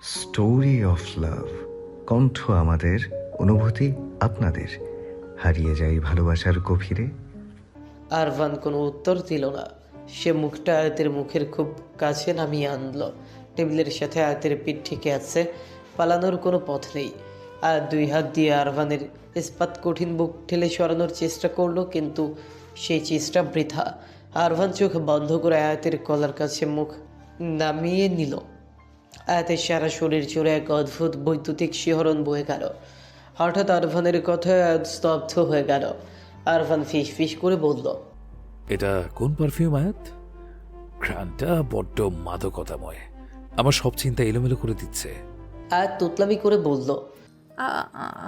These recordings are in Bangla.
Story of love. কণ্ঠ আমাদের, অনুভূতি আপনাদের। হারিয়ে যাই ভালোবাসার গভীরে। আরভান কোনো উত্তর দিল না। সে মুখটা আয়াতের মুখের খুব কাছে নামিয়ে আনলো। টেবিলের সাথে আয়াতের পিঠ ঠিকে আছে, পালানোর কোনো পথ নেই। আর দুই হাত দিয়ে আরভানের ইস্পাত কঠিন বুক ঠেলে সরানোর চেষ্টা করলো, কিন্তু সেই চেষ্টা বৃথা। আরভান চোখ বন্ধ করে আয়াতের গলার কাছে মুখ নামিয়ে নিল। আয়াতের সারা শরীর জুড়ে এক অদ্ভুত বৈদ্যুতিক শিহরণ বয়ে গেল। হঠাৎ আরভানের কথায় আয়াত স্তব্ধ হয়ে গেল। আরভান ফিস ফিস করে বলল, এটা কোন পারফিউম আয়াত? ঘ্রাণটা বড্ড মাদকতাময়, আমার সব চিন্তা এলোমেলো করে দিচ্ছে। আয়াত তোতলামি করে বলল,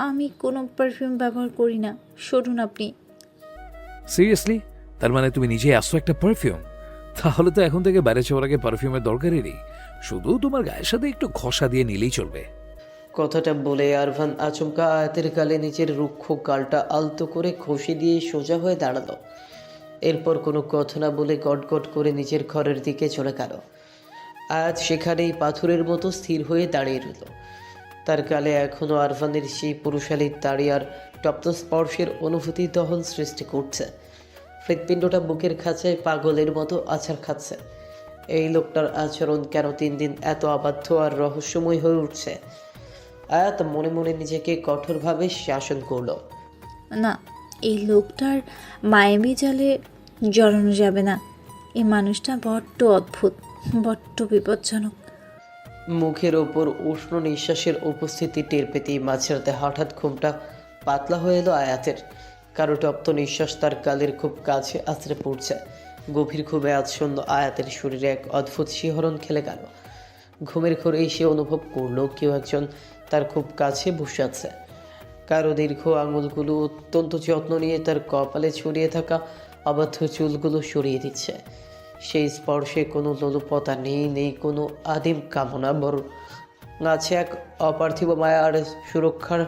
আমি কোনো পারফিউম ব্যবহার করি না, সরুন আপনি। সিরিয়াসলি? তার মানে তুমি নিজে আসছো একটা পারফিউম? তাহলে তো এখন থেকে বাইরে যাওয়ার আগে পারফিউমের দরকারই নেই, শুধু তোমার গায়ের সাথে একটু ঘষা দিয়ে নিলেই চলবে। কথাটা বলে আরভান আচমকা আয়াতের গালে নিজের রুক্ষ গালটা আলতো করে ঘষে দিয়ে সোজা হয়ে দাঁড়ালো। এরপর কোনো কথা না বলে গটগট করে নিজের ঘরের দিকে চলে গেল। আয়াত সেখানেই পাথরের মতো স্থির হয়ে দাঁড়িয়ে রইল। তার গালে এখনও আরভানের সেই পুরুষালীর দাড়ি আর তপ্ত স্পর্শের অনুভূতি দহন সৃষ্টি করছে। হৃৎপিণ্ডটা বুকের খাঁচায় পাগলের মতো আছাড় খাচ্ছে। এই লোকটার আচরণ কেন দিন দিন এত অবাধ্য আর রহস্যময় হয়ে উঠছে? আয়াত মনে মনে নিজেকে কঠোরভাবে শাসন করলো। না, এই লোকটার মায়াবী জালে জড়ানো যাবে না। এই মানুষটা বড্ড অদ্ভুত, বড্ড বিপজ্জনক। মুখের ওপর উষ্ণ নিঃশ্বাসের উপস্থিতি টের পেতেই মাঝরাতে হঠাৎ ঘুমটা পাতলা হয়ে এলো আয়াতের। কারো তপ্ত নিঃশ্বাস তার গালের খুব কাছে আছড়ে পড়ছে। গভীর ঘুমে আচ্ছন্ন আয়াতের শরীরে এক অদ্ভুত শিহরণ খেলে গেল। ঘুমের ঘোরেই সে অনুভব করলো কেউ একজন তার খুব কাছে বসে আছে। কারো দীর্ঘ আঙুলগুলো অত্যন্ত যত্ন নিয়ে তার কপালে ছড়িয়ে থাকা অবাধ্য চুলগুলো সরিয়ে দিচ্ছে। সেই স্পর্শে কোনো লোলুপতা নেই, নেই কোনো আদিম কামনা, বরং আছে এক অপার্থিব মায়া আর সুরক্ষার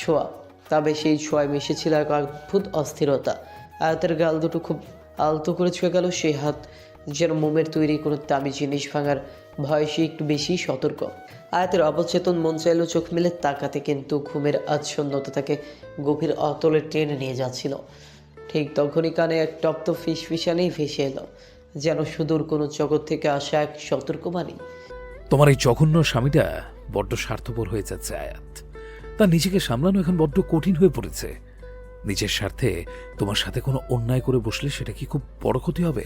ছোঁয়া। তবে সেই ছোঁয়ায় মিশেছিল এক অদ্ভুত অস্থিরতা। আয়াতের গাল দুটো খুব আলতো করে ছুঁয়ে গেল সেই হাত, যেন মোমের তৈরি কোনো দামি জিনিস ভাঙার ভয়ে সে একটু বেশি সতর্ক। আয়াতের অবচেতন মন চাইল চোখ মেলে তাকাতে, কিন্তু ঘুমের আচ্ছন্নতা তাকে গভীর অতলে টেনে নিয়ে যাচ্ছিল। ঠিক তখনই কানে এক তপ্ত ফিসফিসানি ভেসে এলো, যেন সুদূর কোনো জগৎ থেকে আসা এক সতর্কবাণী। তোমার এই জঘন্য স্বামীটা বড্ড স্বার্থপর হয়ে যাচ্ছে আয়াত। তার নিজেকে সামলানো এখন বড্ড কঠিন হয়ে পড়েছে। নিজের স্বার্থে তোমার সাথে কোনো অন্যায় করে বসলে সেটা কি খুব বড় ক্ষতি হবে?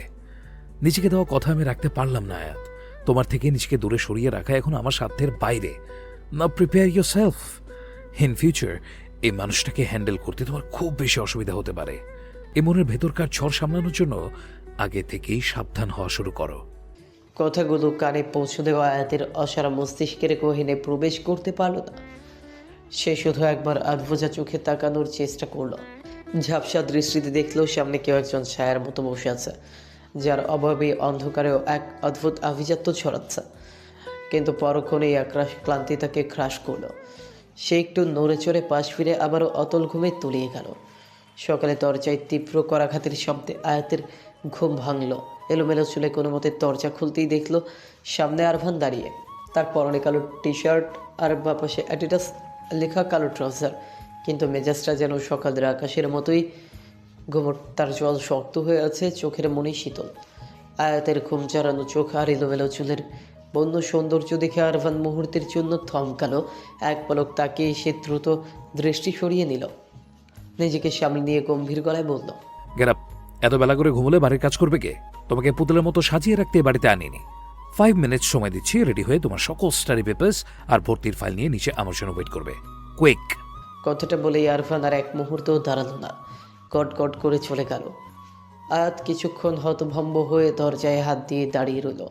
নিজেকে দেওয়া কথা আমি রাখতে পারলাম না আয়াত। তোমার থেকে নিজেকে দূরে সরিয়ে রাখা এখন আমার সাধ্যের বাইরে। না, prepare your self. In future এই মানুষটাকে হ্যান্ডেল করতে তোমার খুব বেশি অসুবিধা হতে পারে। এ মনের ভেতরকার ঝড় সামলানোর জন্য আগে থেকেই সাবধান হওয়া শুরু করো। কথাগুলো কানে পৌঁছে দেওয়া আয়াতের অসারা মস্তিষ্কের গহীনে প্রবেশ করতে পারল না। সে শুধু একবার আধবোঝা চোখে তাকানোর চেষ্টা করলো। ঝাপসা দৃষ্টিতে দেখলো সামনে কেউ একজন ছায়ার মতো বসে আছে, যার অভাবে অন্ধকারেও এক অদ্ভুত আভিজাত্য ছড়াচ্ছে। কিন্তু পরক্ষণেই একরাশ ক্লান্তি তাকে গ্রাস করলো। সে একটু নড়ে চড়ে পাশ ফিরে আবারও অতল ঘুমে তলিয়ে গেল। সকালে দরজায় তীব্র করাঘাতের শব্দে আয়াতের ঘুম ভাঙল। এলোমেলো চুলে কোনো মতে দরজা খুলতেই দেখলো সামনে আরভান দাঁড়িয়ে। তার পরনে কালো টি শার্ট আর বাপাশে অ্যাডিডাস লেখা কালো ট্রাউজার, কিন্তু মেজাজটা যেন সকালের আকাশের মতোই ঘুমট। তার জল শক্ত হয়ে আছে, চোখের মনে শীতল। আয়াতের ঘুম চারানো চোখ আর এলোমেলো চুলের বন্য সৌন্দর্য দেখে আরভান মুহূর্তের জন্য থমকালো। এক পলক তাকিয়ে সে দ্রুত দৃষ্টি সরিয়ে নিল। নিজেকে সামনে নিয়ে গম্ভীর গলায় বলল, গেট আপ। এত বেলা করে ঘুমলে বাড়ির কাজ করবে কে? তোমাকে পুতুলের মতো সাজিয়ে রাখতে বাড়িতে আনিনি। 5 মিনিট সময় দিচ্ছি, রেডি হয়ে তোমার সকল স্টাডি পেপার্স আর ভর্তির ফাইল নিয়ে নিচে আমার জন্য ওয়েট করবে। কুইক। কথাটা বলেই আরভান আর এক মুহূর্তও দাঁড়ালো না, গট গট করে চলে গেল। আয়াত কিছুক্ষণ হতভম্ব হয়ে দরজায় হাত দিয়ে দাঁড়িয়ে রইল।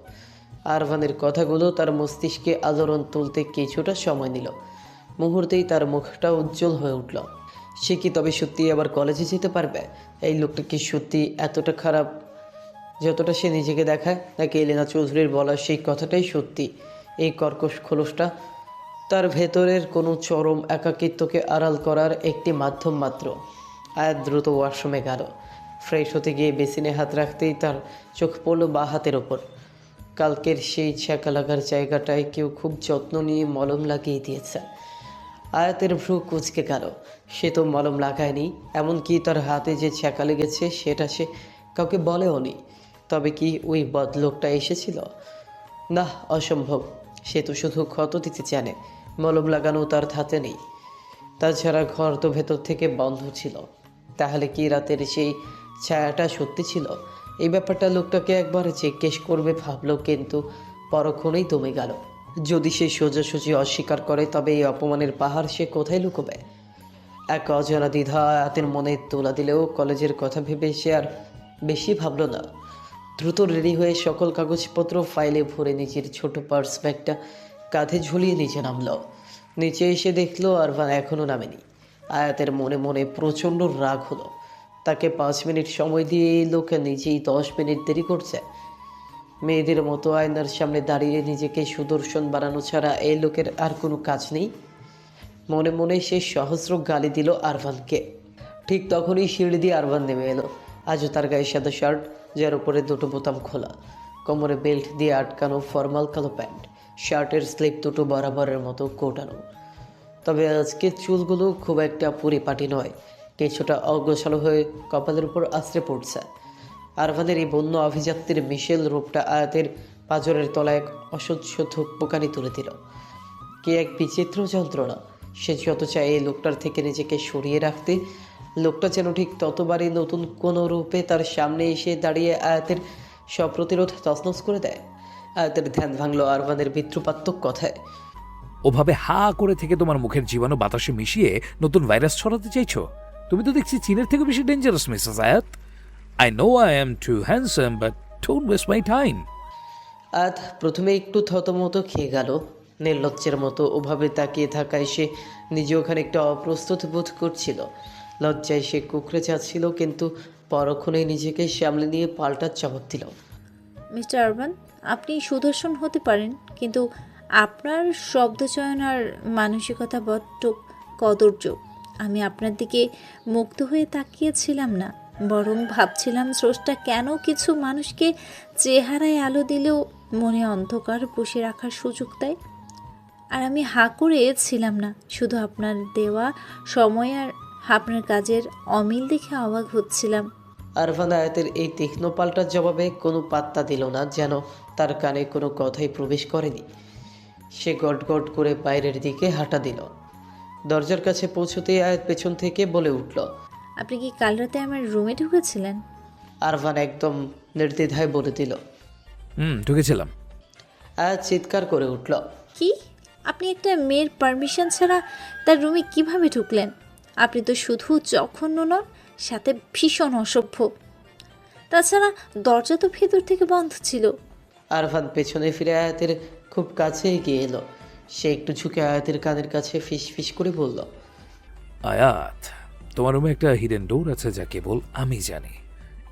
আরভানের কথাগুলো তার মস্তিষ্কে আলোড়ন তুলতে কিছুটা সময় নিল। মুহূর্তেই তার মুখটা উজ্জ্বল হয়ে উঠল। সে কি তবে সত্যি আবার কলেজে যেতে পারবে? এই লোকটা কি সত্যি এতটা খারাপ যতটা সে নিজেকে দেখায়, নাকি এলেনা চৌধুরীর বলা সেই কথাটাই সত্যি? এই কর্কশ খোলসটা তার ভেতরের কোনো চরম একাকিত্বকে আড়াল করার একটি মাধ্যম মাত্র। আয়াত দ্রুত ওয়াশরুমে গেল। ফ্রেশ হতে গিয়ে বেসিনে হাত রাখতেই তার চোখ পড়ল বাঁ হাতের ওপর। কালকের সেই ছ্যাঁকা লাগার জায়গাটায় কেউ খুব যত্ন নিয়ে মলম লাগিয়ে দিয়েছে। আয়াতের ভ্রু কুঁচকে গেল। সে তো মলম লাগায়নি, এমনকি তার হাতে যে ছ্যাঁকা লেগেছে সেটা সে কাউকে বলেও নি। তবে কি ওই বদলোকটা এসেছিল? না, অসম্ভব। সে তো শুধু ক্ষত দিতে জানে, মলম লাগানো তার হাতে নেই। তাছাড়া ঘর তো ভেতর থেকে বন্ধ ছিল। তাহলে কি রাতের সেই ছায়াটা সত্যি ছিল? এই ব্যাপারটা লোকটাকে একবার জিজ্ঞেস করবে ভাবলো, কিন্তু পরক্ষণেই দমে গেল। যদি সে সোজাসুজি অস্বীকার করে তবে এই অপমানের পাহাড় সে কোথায় লুকোবে? এক অজানা দ্বিধা আয়াতের মনে তোলা দিলেও কলেজের কথা ভেবে সে আর বেশি ভাবল না। দ্রুত রেডি হয়ে সকল কাগজপত্র ফাইলে ভরে নিজের ছোট পার্স ব্যাগটা কাঁধে ঝুলিয়ে নিচে নামল। নিচে এসে দেখলো আরভান এখনও নামেনি। আয়াতের মনে মনে প্রচণ্ড রাগ হলো। তাকে 5 মিনিট সময় দিয়ে এই লোক নিজেই 10 মিনিট দেরি করছে। মেয়েদের মতো আয়নার সামনে দাঁড়িয়ে নিজেকে সুদর্শন বানানো ছাড়া এই লোকের আর কোনো কাজ নেই। মনে মনে সে সহস্র গালি দিল আরভানকে। ঠিক তখনই সিঁড়ি দিয়ে আরভান নেমে এলো। আজও তার গায়ে সাদা শার্ট, যার উপরে দুটো বোতাম খোলা, কোমরে বেল্ট দিয়ে আটকানো ফর্মাল কালো প্যান্ট, শার্টের স্লিপ দুটো বরাবরের মতো কোটানো। তবে আজকের চুলগুলো খুব একটা পরিপাটি নয়, কিছুটা অগোছালো হয়ে কপালের উপর আশ্রে পড়ছে। আরভানের এই বন্য অভিজাত্যের মিশেল রূপটা আয়াতের পাঁজরের তলায় এক অসহ্য ধূপকানি তুলে দিল। কি এক বিচিত্র যন্ত্রণা! সে যত চায় এই লোকটার থেকে নিজেকে সরিয়ে রাখতে, লোকটা যেন ঠিক ততবারই নতুন কোনো রূপে তার সামনে এসে দাঁড়িয়ে আয়াতের সব প্রতিরোধ তছনছ করে দেয়। আয়াতের ধ্যান ভাঙল আরভানের পিতৃপাত্মক কথায়। ওভাবে হা করে থেকে তোমার মুখের জীবাণু বাতাসে মিশিয়ে নতুন ভাইরাস ছড়াতে চাইছো? তুমি তো দেখছি চীনের থেকে বেশি dangerous, Mrs Ayat. I know I am too handsome, but don't waste my time. Ayat প্রথমে একটু থতমত খেয়ে গেল। নির্লজ্জের মতো ওভাবে তাকিয়ে থাকায় সে নিজে ওখানে একটা অপ্রস্তুত বোধ করছিল। লজ্জায় সে কুকড়ে যাচ্ছিল, কিন্তু পরক্ষণেই নিজেকে সামলে নিয়ে পাল্টা জবাব দিল। মিস্টার আরবান, আপনি সুদর্শন হতে পারেন, কিন্তু আপনার শব্দচয়ন আর মানসিকতা বড্ড কদর্য। আমি আপনার দিকে মুগ্ধ হয়ে তাকিয়েছিলাম না, বরং ভাবছিলাম স্রষ্টা কেন কিছু মানুষকে চেহারায় আলো দিলেও মনে অন্ধকার পুষে রাখার সুযোগ দেয়। আর আমি হা করে ছিলাম না, শুধু আপনার দেওয়া সময় আর আপনার কাজের অমিল দেখে অবাক হচ্ছিলাম। আরভান আয়াতের এই তীক্ষ্ণ পাল্টার জবাবে কোনো পাত্তা দিল না, যেন তার কানে কোনো কথাই প্রবেশ করেনি। সে গটগট করে বাইরের দিকে হাঁটা দিল। দরজার কাছে পৌঁছতেই আয়াত পেছন থেকে বলে উঠল, আপনি কি কাল রাতে আমার রুমে ঢুকেছিলেন? আরভান একদম নির্দ্বিধায় বলে দিল। ঢুকেছিলাম। আয়াত চিৎকার করে উঠল, কি? আপনি একটা মেয়ের পারমিশন ছাড়া তার রুমে কিভাবে ঢুকলেন? আপনি তো শুধু জঘন্য নন, সাথে ভীষণ অসভ্য। তাছাড়া দরজা তো ভেতর থেকে বন্ধ ছিল। আরভান পেছনে ফিরে আয়াতের খুব কাছে এগিয়ে এলো। সে একটু ঝুঁকে আয়াতের কানের কাছে ফিস ফিস করে বলল, আয়াত, তোমার রুমে একটা হিডেন ডোর আছে যা কেবল আমি জানি।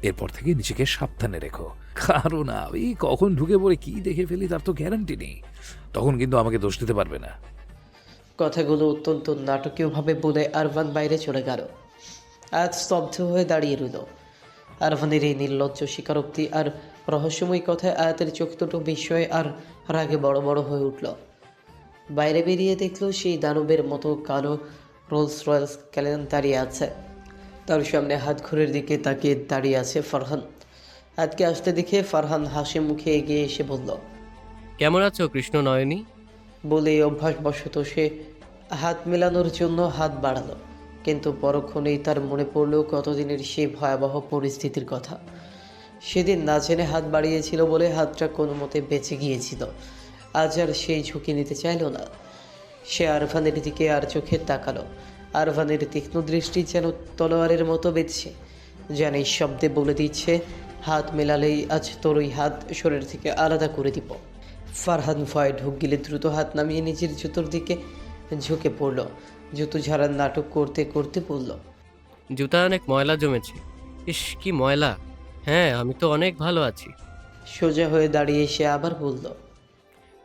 এরপর থেকে নিজেকে সাবধানে রেখো, কারণ আমি কখন ঢুকে পড়ে কি দেখে ফেলি তার তো গ্যারান্টি নেই। তখন কিন্তু আমাকে দোষ দিতে পারবে না। কথাগুলো অত্যন্ত নাটকীয়ভাবে বলে আরভান বাইরে চলে গেল। আয়াত স্তব্ধ হয়ে দাঁড়িয়ে রইল। আরভানের এই নির্লজ্জ স্বীকারোক্তি আর রহস্যময় কথায় আয়াতের চোখ দুটো বিস্ময়ে আর রাগে বড় বড় হয়ে উঠল। বাইরে বেরিয়ে দেখলো সেই দানবের মতো কালো রোলস রয়েলস ক্যালেন দাঁড়িয়ে আছে। তার সামনে হাত ঘড়ির দিকে তাকিয়ে দাঁড়িয়ে আছে ফারহান। আয়াতকে আসতে দেখে ফারহান হাসি মুখে এগিয়ে এসে বলল, কেমন আছো কৃষ্ণ নয়নী? বলে অভ্যাসবশত সে হাত মেলানোর জন্য হাত বাড়ালো, কিন্তু পরক্ষণেই তার মনে পড়ল কতদিনের সেই ভয়াবহ পরিস্থিতির কথা। সেদিন না জেনে হাত বাড়িয়েছিল বলে হাতটা কোনো মতে বেঁচে গিয়েছিল। আজ আর সেই ঝুঁকি নিতে চাইল না। সে আরভানের দিকে আর চোখে তাকালো। আরভানের তীক্ষ্ণ দৃষ্টি যেন তলোয়ারের মতো বেঁধছে, যেন এই শব্দে বলে দিচ্ছে, হাত মেলালেই আজ তোর ওই হাত শরীর থেকে আলাদা করে দিব। ফারহান ভয়ে ঢুক গেলে দ্রুত হাত নামিয়ে নিজের জুতোর দিকে ঝুঁকে পড়ল। জুতো ঝাড়ার নাটক করতে করতে বলল, জুতা অনেক ময়লা জমেছে। ইস, কি ময়লা! হ্যাঁ, আমি তো অনেক ভালো আছি। সোজা হয়ে দাঁড়িয়ে সে আবার বলল,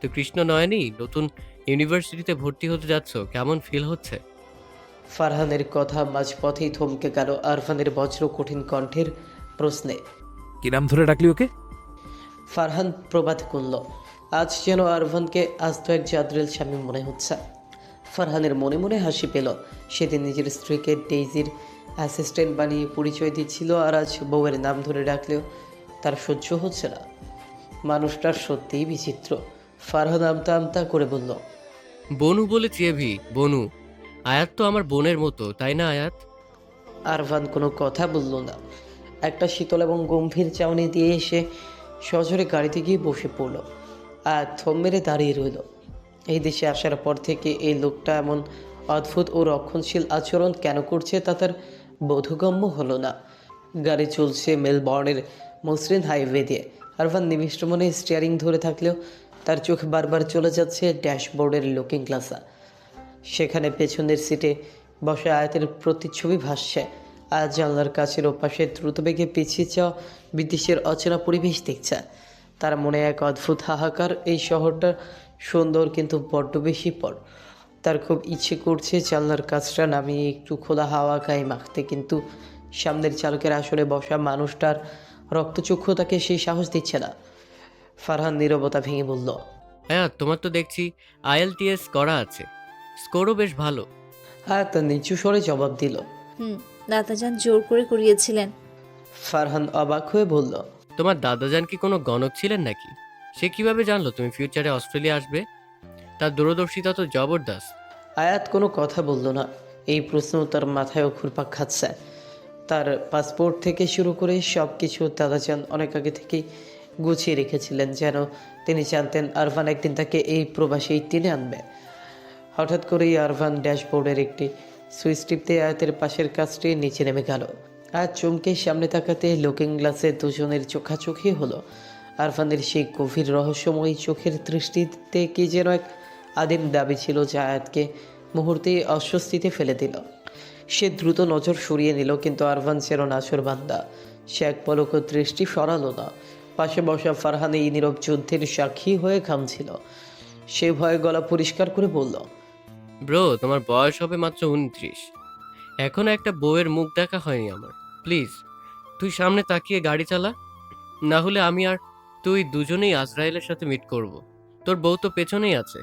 তো কৃষ্ণ নয়নী, নতুন ইউনিভার্সিটিতে ভর্তি হতে যাচ্ছ, কেমন ফিল হচ্ছে? ফারহানের কথা মাঝপথেই থমকে গেল আরফানের বজ্র কঠিন কণ্ঠের প্রশ্নে। কি নাম ধরে ডাকলি ওকে? ফারহান প্রবাদ করল। আজ যেন আরভানকে আস্ত এক জাদরেল স্বামী মনে হচ্ছে। ফারহানের মনে মনে হাসি পেল। সেদিন নিজের স্ত্রীকে ডেইজির অ্যাসিস্ট্যান্ট বানিয়ে পরিচয় দিচ্ছিল, আর আজ বউয়ের নাম ধরে ডাকলেও তার সহ্য হচ্ছে না। মানুষটার সত্যিই বিচিত্র। ফারহান আমতা আমতা করে বলল, বনু বলে চেয়েভি, বনু। আয়াত তো আমার বোনের মতো, তাই না আয়াত? আরভান কোনো কথা বলল না। একটা শীতল এবং গম্ভীর চাউনি দিয়ে এসে সজোরে গাড়িতে গিয়ে বসে পড়ল। আর থম মেরে দাঁড়িয়ে রইল। এই দেশে আসার পর থেকে এই লোকটা এমন অদ্ভুত ও রক্ষণশীল আচরণ কেন করছে তা তার বোধগম্য হলো না। গাড়ি চলছে মেলবর্নের মসৃণ হাইওয়ে দিয়ে। আরভান নিবিষ্ট মনে স্টিয়ারিং ধরে থাকলেও তার চোখ বারবার চলে যাচ্ছে ড্যাশবোর্ডের লুকিং গ্লাসে। সেখানে পেছনের সিটে বসে আয়াতের প্রতিচ্ছবি ভাসছে। আয়াত জানলার কাছের ওপাশে দ্রুতবেগে পিছিয়ে যাওয়া বিদেশের অচেনা পরিবেশ দেখছে। তার মনে এক অদ্ভুত হাহাকার। এই শহরটা সুন্দর কিন্তু বড্ড বেশি পর। তার খুব ইচ্ছে করছে জানলার কাছটা নামিয়ে একটু খোলা হাওয়া গায়ে মাখতে, কিন্তু সামনের চালকের আসনে বসা মানুষটার রক্তচক্ষু তাকে সেই সাহস দিচ্ছে না। ফারহান নীরবতা ভেঙে বলল, আয়াত, তোমার তো দেখছি IELTS করা আছে, স্কোরও বেশ ভালো। আয়াত নিচু স্বরে জবাব দিল। দাদাজান জোর করে করিয়েছিলেন। ফারহান অবাক হয়ে বলল, তোমার দাদাজান কি কোনো গণক ছিলেন নাকি? সে কিভাবে জানলো তুমি ফিউচারে অস্ট্রেলিয়া আসবে? তার দূরদর্শিতা তো জবরদস্ত। আয়াত কোনো কথা বলল না। এই প্রশ্ন তার মাথায়ও ঘুরপাক খাচ্ছে। তার পাসপোর্ট থেকে শুরু করে সব কিছু দাদাজান অনেক আগে থেকেই গুছিয়ে রেখেছিলেন, যেন তিনি জানতেন আরভান একদিন তাকে এই প্রবাসেই টেনে আনবে। হঠাৎ করেই আরভান ড্যাশবোর্ডের একটি সুইচ টিপতে আয়াতের পাশের কাজটি নিচে নেমে গেল। আয়াত চমকে সামনে তাকাতে লুকিং গ্লাসে দুজনের চোখাচোখি হলো। আরভানের সেই গভীর রহস্যময়ী চোখের দৃষ্টিতে কি যেন এক আদিম দাবি ছিল, যা আয়াতকে মুহূর্তেই অস্বস্তিতে ফেলে দিল। সে দ্রুত নজর সরিয়ে নিল, কিন্তু আরভান ছিল নাছোড় বান্দা। সে এক পলক দৃষ্টি সরালো না। পাশে বসা ফারহান এই নীরব যুদ্ধের সাক্ষী হয়ে ঘামছিল। সে ভয়ে গলা পরিষ্কার করে বলল, ব্রো, তোমার বয়স হবে মাত্র 29। এখনো একটা বউয়ের মুখ দেখা হয়নি আমার। প্লিজ তুই সামনে তাকিয়ে গাড়ি চালা, না হলে আমি আর তুই দুজনেই আজরাইলের সাথে মিট করব। তোর বউ তো পেছনেই আছে,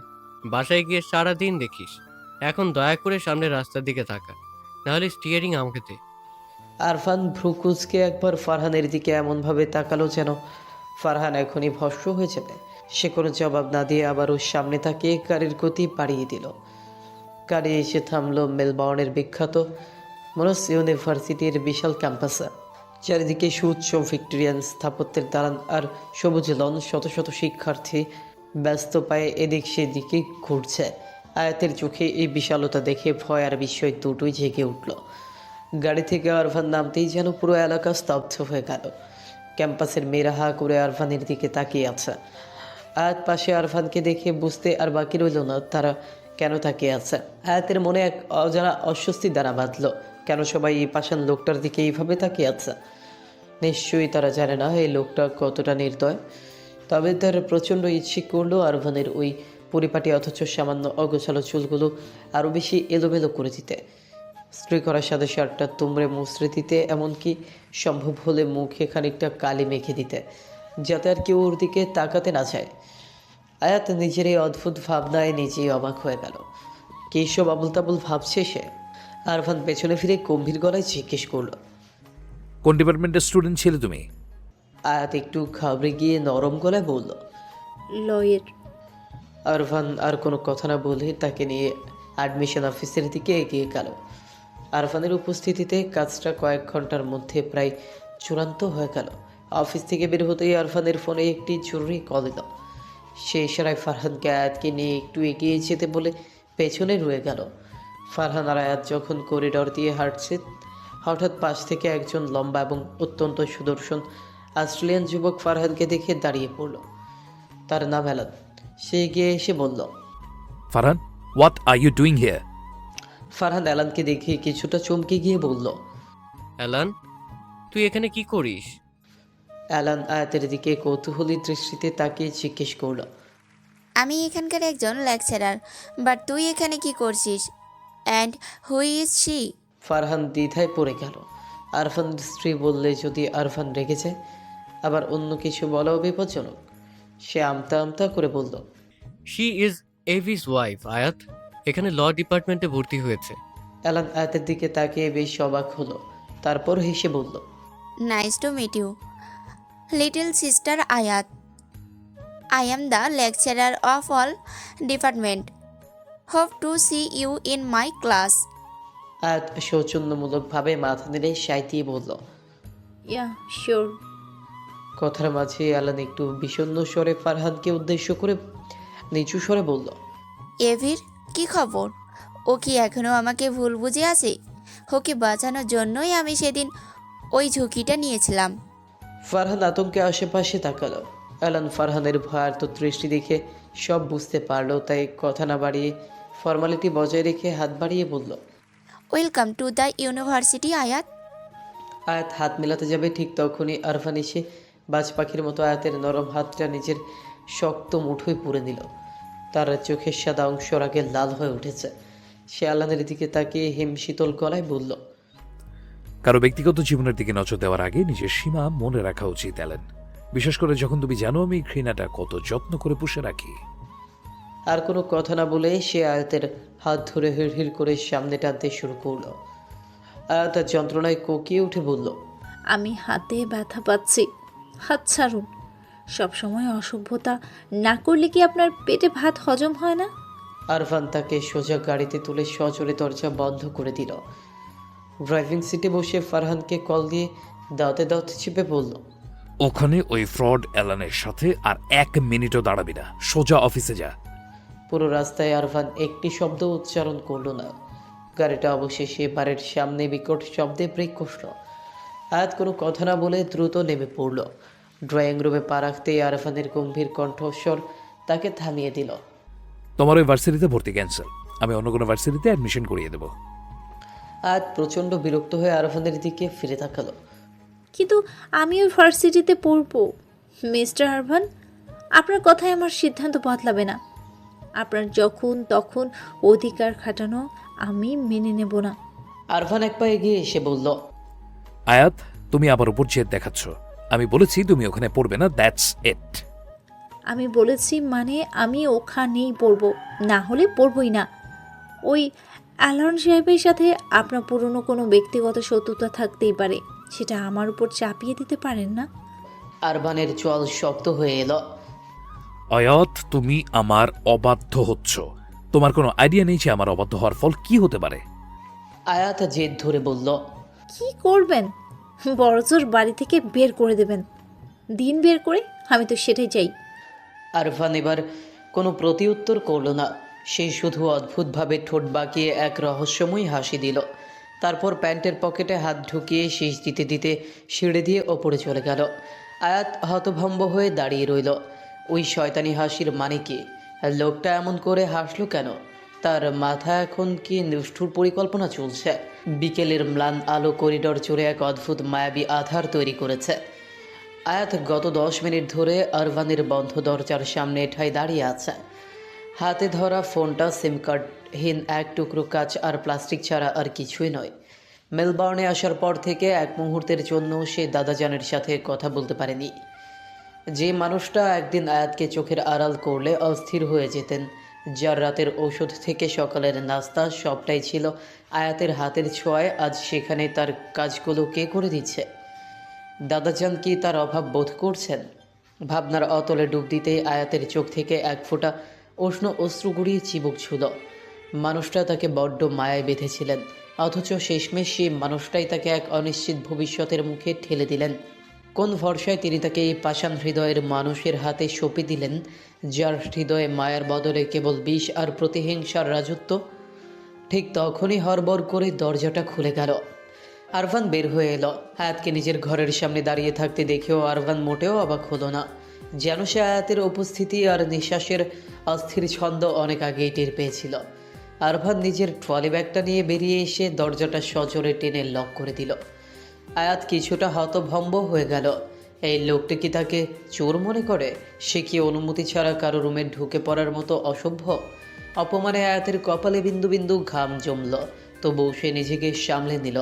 বাসায় গিয়ে সারা দিন দেখিস। এখন দয়া করে সামনের রাস্তার দিকে তাকা, নাহলে স্টিয়ারিং আমাকে দে। আরফান ভ্রুকুচকে একবার ফারহানের দিকে এমনভাবে তাকালো যেন ফারহান এখনই ভস্ম হয়ে যাবে। সে কোনো জবাব না দিয়ে আবারও সামনে তাকিয়ে গাড়ির গতি বাড়িয়ে দিল। গাড়ি এসে থামলো মেলবর্নের বিখ্যাত মনোস ইউনিভার্সিটির বিশাল ক্যাম্পাসে। চারিদিকে সুউচ্চ ভিক্টোরিয়ান স্থাপত্যের দালান আর সবুজ লন। শত শত শিক্ষার্থী ব্যস্ত পায়ে এদিক সেদিকে ঘুরছে। আয়াতের চোখে এই বিশালতা দেখে ভয় আর বিস্ময় দুটোই জেগে উঠল। গাড়ি থেকে আরভান নামতেই যেন পুরো এলাকা স্তব্ধ হয়ে গেল। ক্যাম্পাসের মেয়েরা হা করে আরভানের দিকে তাকিয়ে আছে। আয়াত পাশে আরভানকে দেখে বুঝতে আর বাকি রইল না তারা কেন তাকিয়ে আছে। আয়াতের মনে এক অজানা অস্বস্তি দানা বাঁধল। কেন সবাই এই পাষাণ লোকটার দিকে এইভাবে তাকিয়ে আছে? নিশ্চয়ই তারা জানে না এই লোকটা কতটা নির্দয়। তবে তার প্রচণ্ড ইচ্ছে করলো আরভানের ওই পরিপাটি অথচ সামান্য অগোছালো চুলগুলো আরও বেশি এলোমেলো করে দিতে, স্ত্রী করার সাথে শার্টটা তুমড়ে মুচড়ে দিতে, এমনকি সম্ভব হলে মুখে খানিকটা কালি মেখে দিতে, যাতে আর কেউ ওর দিকে তাকাতে না চায়। আয়াত নিজের এই অদ্ভুত ভাবনায় নিজেই অবাক হয়ে গেল। কী সব আবুল তাবুল ভাবছে সে? আরভান পেছনে ফিরে গম্ভীর গলায় জিজ্ঞেস করলো, কোন ডিপার্টমেন্টের স্টুডেন্ট ছিলে তুমি? আয়াত একটু ঘাবড়ে গিয়ে নরম গলায় বলল, লয়ের। আরভান আর কোনো কথা না বলে তাকে নিয়ে অ্যাডমিশন অফিসের দিকে এগিয়ে গেল। আরভানের উপস্থিতিতে কাজটা কয়েক ঘন্টার মধ্যে প্রায় চূড়ান্ত হয়ে গেল। অফিস থেকে বের হতেই আরভানের ফোনে একটি জরুরি কল এলো। সে ইশারায় ফারহানকে আয়াতকে নিয়ে একটু এগিয়ে যেতে বলে পেছনে রয়ে গেল। ফারহান আর আয়াত যখন করিডর দিয়ে হাঁটছে, হঠাৎ পাশ থেকে একজন লম্বা এবং অত্যন্ত সুদর্শন অস্ট্রেলিয়ান যুবক ফারহানকে দেখে দাঁড়িয়ে পড়ল। তার নাম অ্যালান। সে এগিয়ে এসে বলল, Farhan, what are you doing here? Farhan অ্যালানকে দেখে কিছুটা চমকে গিয়ে বলল, অ্যালান, তুই এখানে কি করিস? অ্যালান আয়াতের দিকে কৌতূহলী দৃষ্টিতে তাকিয়ে জিজ্ঞেস করল, আমি এখানকার একজন লেকচারার, বাট তুই এখানে কি করছিস? And who is she? Farhan দ্বিধায় পড়ে গেল। আরফানের স্ত্রী বললে যদি আরফান রেগে যায়? আবার অন্য কিছু বলাও বিপজ্জনক। সে আমতা আমতা করে বলল, শি ইজ এভিস ওয়াইফ আয়াত। এখানে ল ডিপার্টমেন্টে ভর্তি হয়েছে। অ্যালান আয়াতের দিকে তাকিয়ে বেশ অবাক হলো। তারপর হেসে বলল, nice to meet you, little sister Ayat. I am the lecturer of all department. Hope to see you in my class. Ayat সৌজন্যমূলকভাবে মাথা নেড়ে সাঁইতিয়ে বলল। Yeah sure. কথার মাঝে অ্যালান একটু বিষণ্ণ স্বরে ফারহানকে উদ্দেশ্য করে নিচু স্বরে বলল, এভির কি খবর? ও কি এখনও আমাকে ভুল বুঝে আছে? ওকে বাঁচানোর জন্যই আমি সেদিন ওই ঝুঁকিটা নিয়েছিলাম। ফারহান আতঙ্কে আশেপাশে তাকালো। অ্যালান ফারহানের ভয়ার্ত দৃষ্টি দেখে সব বুঝতে পারলো, তাই কথা না বাড়িয়ে ফর্মালিটি বজায় রেখে হাত বাড়িয়ে বলল। ওয়েলকাম টু দ্য ইউনিভার্সিটি আয়াত। আয়াত হাত মেলাতে যাবে, ঠিক তখনই আরফান এসে বাজ পাখির মতো আয়াতের নরম হাতটা নিজের শক্ত মুঠোয় পুরে নিল। তার চোখের সাদা অংশ রাগে লাল হয়ে উঠেছে। সে আল্লানের দিকে তাকিয়ে হিমশীতল গলায় বলল, কারো ব্যক্তিগত জীবনের দিকে নজর দেওয়ার আগে নিজের সীমা মনে রাখা উচিত অ্যালেন। বিশেষ করে যখন তুমি জানো আমি ঘৃণাটা কত যত্ন করে পুষে রাখি। আর কোনো কথা না বলে সে আয়াতের হাত ধরে হিড় করে সামনে টানতে শুরু করলো। আয়াত আর যন্ত্রণায় কোকিয়ে উঠে বলল, আমি হাতে ব্যথা পাচ্ছি, হাত ছাড়ুন। সবসময় অসভ্যতা না করলে কি আপনার পেটে ভাত হজম হয় না? আরফান তাকে সোজা গাড়িতে তুলে সজোরে দরজা বন্ধ করে দিল। ড্রাইভিং সিটে বসে ফারহানকে কল দিয়ে দাঁতে দাঁত চিপে বলল, ওখানে ওই ফ্রড অ্যালানের সাথে আর 1 মিনিটও দাঁড়াবি না, সোজা অফিসে যা। পুরো রাস্তায় আরফান একটি শব্দ উচ্চারণ করল না। গাড়িটা অবশেষে বাড়ির সামনে বিকট শব্দে ব্রেক কষল। আয়াত কোনো কথা না বলে দ্রুত নেমে পড়ল। ড্রয়িং রুমে পা রাখতেই আরফানের গম্ভীর কণ্ঠস্বর তাকে থামিয়ে দিল। তোমার ওই ভার্সিটিতে ভর্তি ক্যান্সেল, আমি অন্য কোনো ভার্সিটিতে অ্যাডমিশন করিয়ে দেবো। আয়াত প্রচণ্ড বিরক্ত হয়ে আরফানের দিকে ফিরে তাকালো। কিন্তু আমি ওই ভার্সিটিতে পড়বো। মিস্টার আরভান, আপনার কথায় আমার সিদ্ধান্ত বদলাবে না। আপনার যখন তখন অধিকার খাটানো আমি মেনে নেব না। আরফান এক পা এগিয়ে এসে বলল, আয়াত, তুমি আবার উপর জেদ দেখাচ্ছ। আমি বলেছি তুমি ওখানে পড়বে না, দ্যাটস ইট। আমি বলেছি মানে আমি ওখানেই পড়বো, না হলে পড়বই না। ওই অ্যালান সাহেবের সাথে আপনার পুরনো কোনো ব্যক্তিগত শত্রুতা থাকতেই পারে, সেটা আমার উপর চাপিয়ে দিতে পারেন না। আরফানের চল শক্ত হয়ে এলো। আয়াত, তুমি আমার অবাধ্য হচ্ছ। তোমার কোনো আইডিয়া নেই যে আমার অবাধ্য হওয়ার ফল কি হতে পারে। আয়াত জেদ ধরে বলল, কি করবেন? বড়জোর বাড়ি থেকে বের করে দেবেন। দিন বের করে, আমি তো সেটাই চাই। আরফান এবার কোনো প্রতিউত্তর করল না। সে শুধু অদ্ভুতভাবে ঠোঁট বাঁকিয়ে এক রহস্যময় হাসি দিল। তারপর প্যান্টের পকেটে হাত ঢুকিয়ে শীষ দিতে দিতে সিঁড়ি দিয়ে ওপরে চলে গেল। আয়াত হতভম্ব হয়ে দাঁড়িয়ে রইল। ওই শয়তানি হাসির মানে কি? লোকটা এমন করে হাসলো কেন? তার মাথা এখন কি নিষ্ঠুর পরিকল্পনা চলছে? বিকেলের ম্লান আলো করিডর জুড়ে এক অদ্ভুত মায়াবী আধার তৈরি করেছে। আয়াত গত 10 মিনিট ধরে আরভানের বন্ধ দরজার সামনে ঠায় দাঁড়িয়ে আছে। হাতে ধরা ফোনটা সিম কার্ডহীন এক টুকরো কাঁচ আর প্লাস্টিক ছাড়া আর কিছুই নয়। মেলবার্নে আসার পর থেকে এক মুহূর্তের জন্য সে দাদাজানের সাথে কথা বলতে পারেনি। যে মানুষটা একদিন আয়াতকে চোখের আড়াল করলে অস্থির হয়ে যেতেন, যার রাতের ওষুধ থেকে সকালের নাস্তা সবটাই ছিল আয়াতের হাতের ছোঁয়ায়, আজ সেখানে তার কাজগুলো কে করে দিচ্ছে? দাদাজান কি তার অভাব বোধ করছেন? ভাবনার অতলে ডুব দিতেই আয়াতের চোখ থেকে এক ফোঁটা উষ্ণ অশ্রু গড়িয়ে চিবুক ছুল। মানুষটা তাকে বড্ড মায়ায় বেঁধেছিলেন, অথচ শেষমেশ সেই মানুষটাই তাকে এক অনিশ্চিত ভবিষ্যতের মুখে ঠেলে দিলেন। কোন ভরসায় তিনি তাকে এই পাষাণ হৃদয়ের মানুষের হাতে সঁপে দিলেন, যার হৃদয়ে মায়ার বদলে কেবল বিষ আর প্রতিহিংসার রাজত্ব? ঠিক তখনই হড়বড় করে দরজাটা খুলে গেল। আরভান বের হয়ে এলো। আয়াতকে নিজের ঘরের সামনে দাঁড়িয়ে থাকতে দেখেও আরভান মোটেও অবাক হলো না। যেন সে আয়াতের উপস্থিতি আর নিঃশ্বাসের অস্থির ছন্দ অনেক আগেই টের পেয়েছিল। আরভান নিজের ট্রলি ব্যাগটা নিয়ে বেরিয়ে এসে দরজাটা সজোরে টেনে লক করে দিল। আয়াত কিছুটা হতভম্ব হয়ে গেল। এই লোকটি কি তাকে চোর মনে করে? সে কি অনুমতি ছাড়া কারো রুমে ঢুকে পড়ার মতো অসভ্য? অপমানে আয়াতের কপালে বিন্দু বিন্দু ঘাম জমল, তবুও সে নিজেকে সামলে নিল।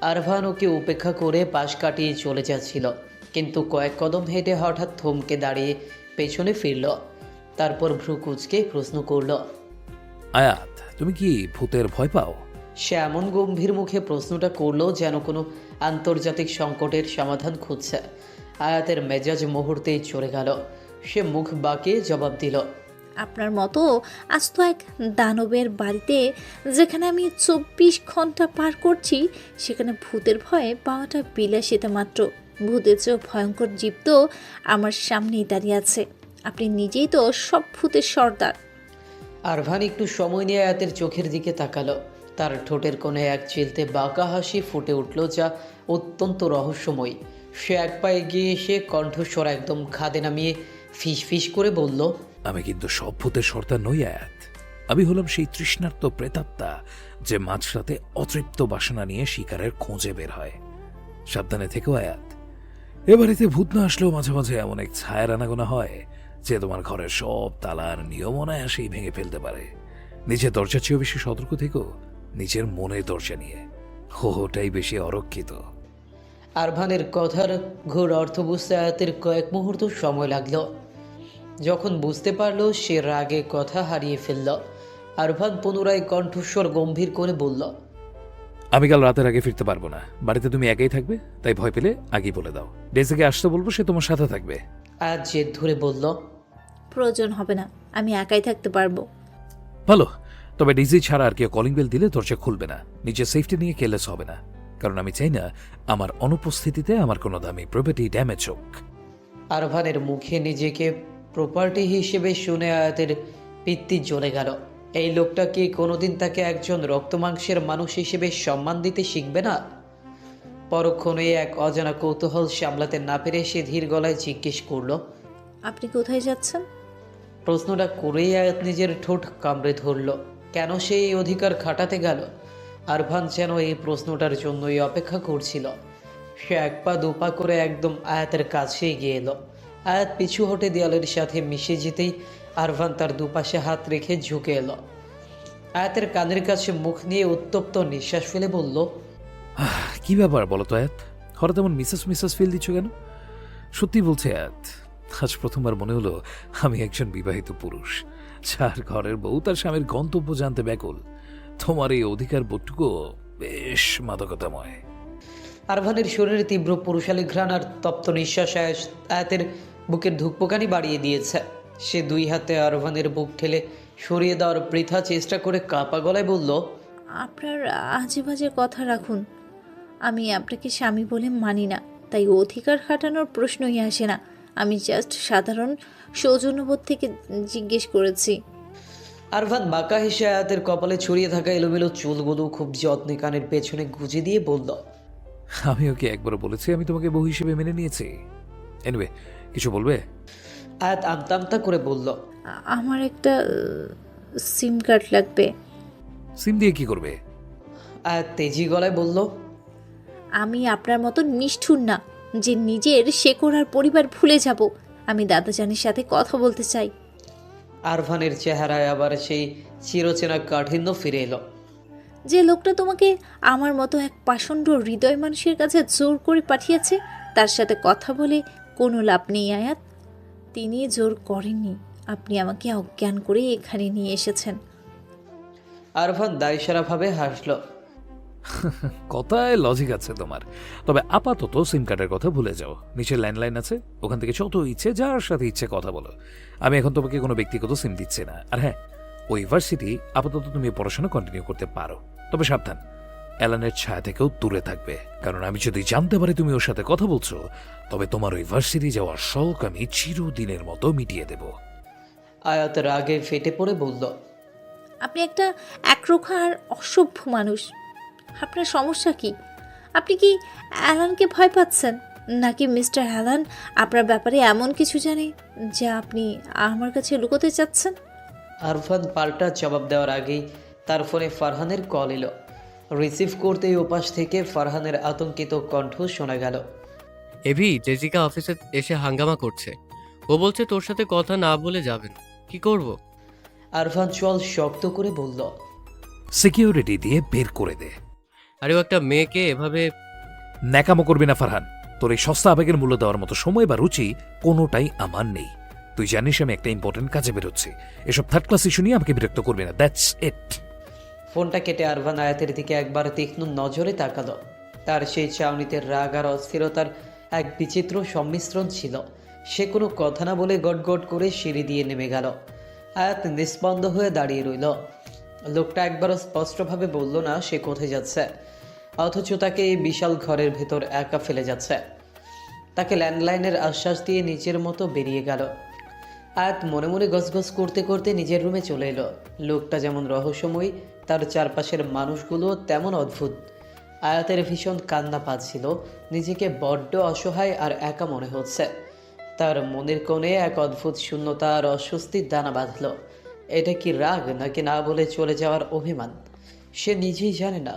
আরভান ওকে উপেক্ষা করে পাশ কাটিয়ে চলে যাচ্ছিল। কিন্তু কয়েক কদম হেঁটে হঠাৎ থমকে দাঁড়িয়ে পেছনে ফিরল। তারপর ভ্রু কুঁচকে প্রশ্ন করল। আয়াত, তুমি কি ভূতের ভয় পাও? সে এমন গম্ভীর মুখে প্রশ্নটা করলো যেন কোনো আন্তর্জাতিক সংকটের সমাধান খুঁজছে। আয়াতের মেজাজ মুহূর্তেই চড়ে গেল। সে মুখ বাঁকিয়ে জবাব দিল। আপনার মতো আস্ত এক দানবের বাড়িতে যেখানে আমি 24 ঘন্টা পার করছি, সেখানে ভূতের ভয়ে পাওয়াটা বিলাসিতা মাত্র। ভূতের চেয়েও ভয়ঙ্কর জীব তো আমার সামনেই দাঁড়িয়ে আছে। আপনি নিজেই তো সব ভূতের সর্দার। আরভান একটু সময় নিয়ে আয়াতের চোখের দিকে তাকালো। তার ঠোঁটের কোণে এক চিলতে বাঁকা হাসি ফুটে উঠল, যা অত্যন্ত রহস্যময়। সে এক পা এগিয়ে এসে কণ্ঠস্বর একদম খাদে নামিয়ে ফিস ফিস করে বলল। আমি কিন্তু সব ভূতের সর্দার নই আয়াত। আমি হলাম সেই তৃষ্ণার্ত প্রেতাত্মা যে মাঝরাতে অতৃপ্ত বাসনা নিয়ে শিকারের খোঁজে বের হয়। সাবধানে থেকো আয়াত। এ বাড়িতে ভূত না আসলেও মাঝে মাঝে এমন এক ছায়ার আনাগোনা হয় যে তোমার ঘরের সব তালার নিয়ম অনায়াসেই ভেঙে ফেলতে পারে। নিজের দরজার চেয়েও বেশি সতর্ক থেকো নিজের মনের দরজা নিয়ে। ওটাই বেশি অরক্ষিত। আরভানের কথার ঘোর অর্থ বুঝতে আয়াতের কয়েক মুহূর্ত সময় লাগলো। যখন বুঝতে পারল সে রাগে কথা হারিয়ে ফেলল, আরভান পুনরায় কণ্ঠস্বর গম্ভীর করে বলল। আমি কাল রাতের আগে ফিরতে পারবো না। বাড়িতে তুমি একাই থাকবে, তাই ভয় পেলে আগেই বলে দাও। ডেজিকে আসতে বলবো, সে তোমার সাথে থাকবে। আয়াত জেদ ধরে বলল। প্রয়োজন হবে না, আমি একাই থাকতে পারবো। ভালো, তবে ডিজি ছাড়া আর কেউ কলিং বেল দিলে দরজা খুলবে না। নিজের সেফটি নিয়ে কেলেস হবে না, কারণ আমি চাই না আমার অনুপস্থিতিতে আমার কোনো দামি প্রপার্টি ড্যামেজ হোক। আরভানের মুখে নিজেকে প্রপার্টি হিসেবে শুনে আয়াতের পিত্তি জ্বলে গেল। এই লোকটা কি কোনোদিন তাকে একজন রক্তমাংসের মানুষ হিসেবে সম্মান দিতে শিখবে না? পরক্ষণে এক অজানা কৌতূহল সামলাতে না পেরে সে ধীর গলায় জিজ্ঞেস করল। আপনি কোথায় যাচ্ছেন? প্রশ্নটা করেই আয়াত নিজের ঠোঁট কামড়ে ধরল। কেন সে এই অধিকার খাটাতে গেল? আরভান যেন এই প্রশ্নটার জন্যই অপেক্ষা করছিল। সে এক পা দুপা করে একদম আয়াতের কাছে এগিয়ে এলো। আয়াত পিছু হটে দেয়ালের সাথে মিশে যেতেই আরভান তার দুপাশে হাত রেখে ঝুঁকে এলো। আয়াতের কানের কাছে মুখ নিয়ে উত্তপ্ত নিঃশ্বাস ফেলে বলল। কি ব্যাপার বলো তো আয়াত? হঠাৎ এমন মিসেস মিসেস ফিল দিচ্ছ কেন? সত্যি বলছে আয়াত, আজ প্রথমবার মনে হলো আমি একজন বিবাহিত পুরুষ, যার ঘরের বউ তার স্বামীর গন্তব্য জানতে ব্যাকুল। তোমার এই অধিকার বোধটুকু বেশ মাদকতাময়। আরভানের শরীরে তীব্র পুরুষালী ঘ্রাণ আর তপ্ত নিঃশ্বাস আয়াতের বুকের ধুকপোকানি বাড়িয়ে দিয়েছে। সে দুই হাতে আরভানের বুক ঠেলে সরিয়ে দেওয়ার বৃথা চেষ্টা করে কাঁপা গলায় বলল। আপনার আজে বাজে কথা রাখুন। আমি আপনাকে স্বামী বলে মানি না, তাই অধিকার খাটানোর প্রশ্নই আসে না। আমি জাস্ট সাধারণ সৌজন্যবোধ থেকে জিজ্ঞেস করেছি। আরভান বাঁকা হেসে আয়াতের কপালে ছড়িয়ে থাকা এলোমেলো চুলগুলো খুব যত্নে কানের পেছনে গুজে দিয়ে বলল। আমি ওকে একবার বলেছি আমি তোমাকে বউ হিসেবে মেনে নিয়েছি। এনিওয়ে, কিছু বলবে? আয়াত আমতা আমতা করে বলল। আমার একটা সিম কার্ড লাগবে। সিম দিয়ে কি করবে? আয়াত তেজি গলায় বলল। আমি আপনার মতো নিষ্ঠুর না যে নিজের শেকড় আর পরিবার ভুলে যাব। আমি দাদাজানের সাথে কথা বলতে চাই। আরভানের চেহারায় আবার সেই চিরচেনা কাঠিন্য ফিরে এলো। যে লোকটা তোমাকে আমার মতো এক পাষণ্ড হৃদয় মানুষের কাছে জোর করে পাঠিয়েছে, তার সাথে কথা বলে কোনো লাভ নেই আয়াত। তিনি জোর করেননি, আপনি আমাকে অজ্ঞান করে এখানে নিয়ে এসেছেন। আরভান দায়সারাভাবে হাসল। কথায় লজিক আছে তোমার, তবে আপাতত সিম কার্ডের কথা ভুলে যাও। নিচে ল্যান্ডলাইন আছে, ওখান থেকে যত ইচ্ছে যার সাথে ইচ্ছে কথা বলো। আমি এখন তোমাকে কোনো ব্যক্তিগত সিম দিচ্ছি না। আর হ্যাঁ, ওই ইউনিভার্সিটি আপাতত তুমি পড়াশোনা কন্টিনিউ করতে পারো, তবে সাবধান, অ্যালানের ছায়া থেকেও দূরে থাকবে। কারণ আমি যদি জানতে পারি তুমি ওর সাথে কথা বলছো, তবে তোমার ওই ইউনিভার্সিটি যাওয়ার শখ আমি চিরদিনের মতো মিটিয়ে দেব। আয়াত রাগে ফেটে পড়ে বলল। আপনি একটা একরোখা আর অসভ্য মানুষ। আপনার সমস্যা কি? আপনি কি অ্যালানকে ভয় পাচ্ছেন, নাকি মিস্টার অ্যালান আপনার ব্যাপারে এমন কিছু জানে যা আপনি আমার কাছে লুকোতে চাচ্ছেন? আরভান পাল্টা জবাব দেওয়ার আগেই তার ফোনে ফারহানের কল এলো। রিসিভ করতেই ওপাশ থেকে ফারহানের আতঙ্কিত কণ্ঠ শোনা গেল। এভি, জেসিকা অফিসে এসে হাঙ্গামা করছে। ও বলছে তোর সাথে কথা না বলে যাবেন। কি করব? আরভান চল শক্ত করে বলল। সিকিউরিটি দিয়ে বের করে দে। আরে ও একটা মেয়েকে এভাবে। ন্যাকামো করবি না ফারহান। তোর এই সস্তা আবেগের মূল্য দেওয়ার মতো সময় বা রুচি কোনোটাই আমার নেই। তুই জানিস আমি একটা ইম্পর্টেন্ট কাজে বেরোচ্ছি। এসব থার্ড ক্লাস ইস্যু নিয়ে আমাকে বিরক্ত করবি না, দ্যাটস ইট। ফোনটা কেটে আরভান আয়াতের দিকে একবার তীক্ষ্ণ নজরে তাকালো। তার সেই চাউনিতে রাগ আর অস্থিরতার এক বিচিত্র সম্মিশ্রণ ছিল। সে কোনো কথা না বলে গটগট করে সিঁড়ি দিয়ে নেমে গেল। আয়াত নিস্পন্দ হয়ে দাঁড়িয়ে রইল। লোকটা একবারও স্পষ্টভাবে বলল না সে কোথায় যাচ্ছে, অথচ তাকে এই বিশাল ঘরের ভেতর একা ফেলে যাচ্ছে। তাকে ল্যান্ডলাইনের আশ্বাস দিয়ে নিজের মতো বেরিয়ে গেল। আয়াত মনে মনে গসগস করতে করতে নিজের রুমে চলে এলো। লোকটা যেমন রহস্যময়, তার চারপাশের মানুষগুলো তেমন অদ্ভুত। আয়াতের ভীষণ কান্না পাচ্ছিল, নিজেকে বড্ড অসহায় আর একা মনে হচ্ছে। তার মনের কোণে এক অদ্ভুত শূন্যতা আর অস্বস্তির দানা বাঁধল। এটা কি রাগ নাকি না বলে চলে যাওয়ার অভিমান, সে নিজেই জানে না।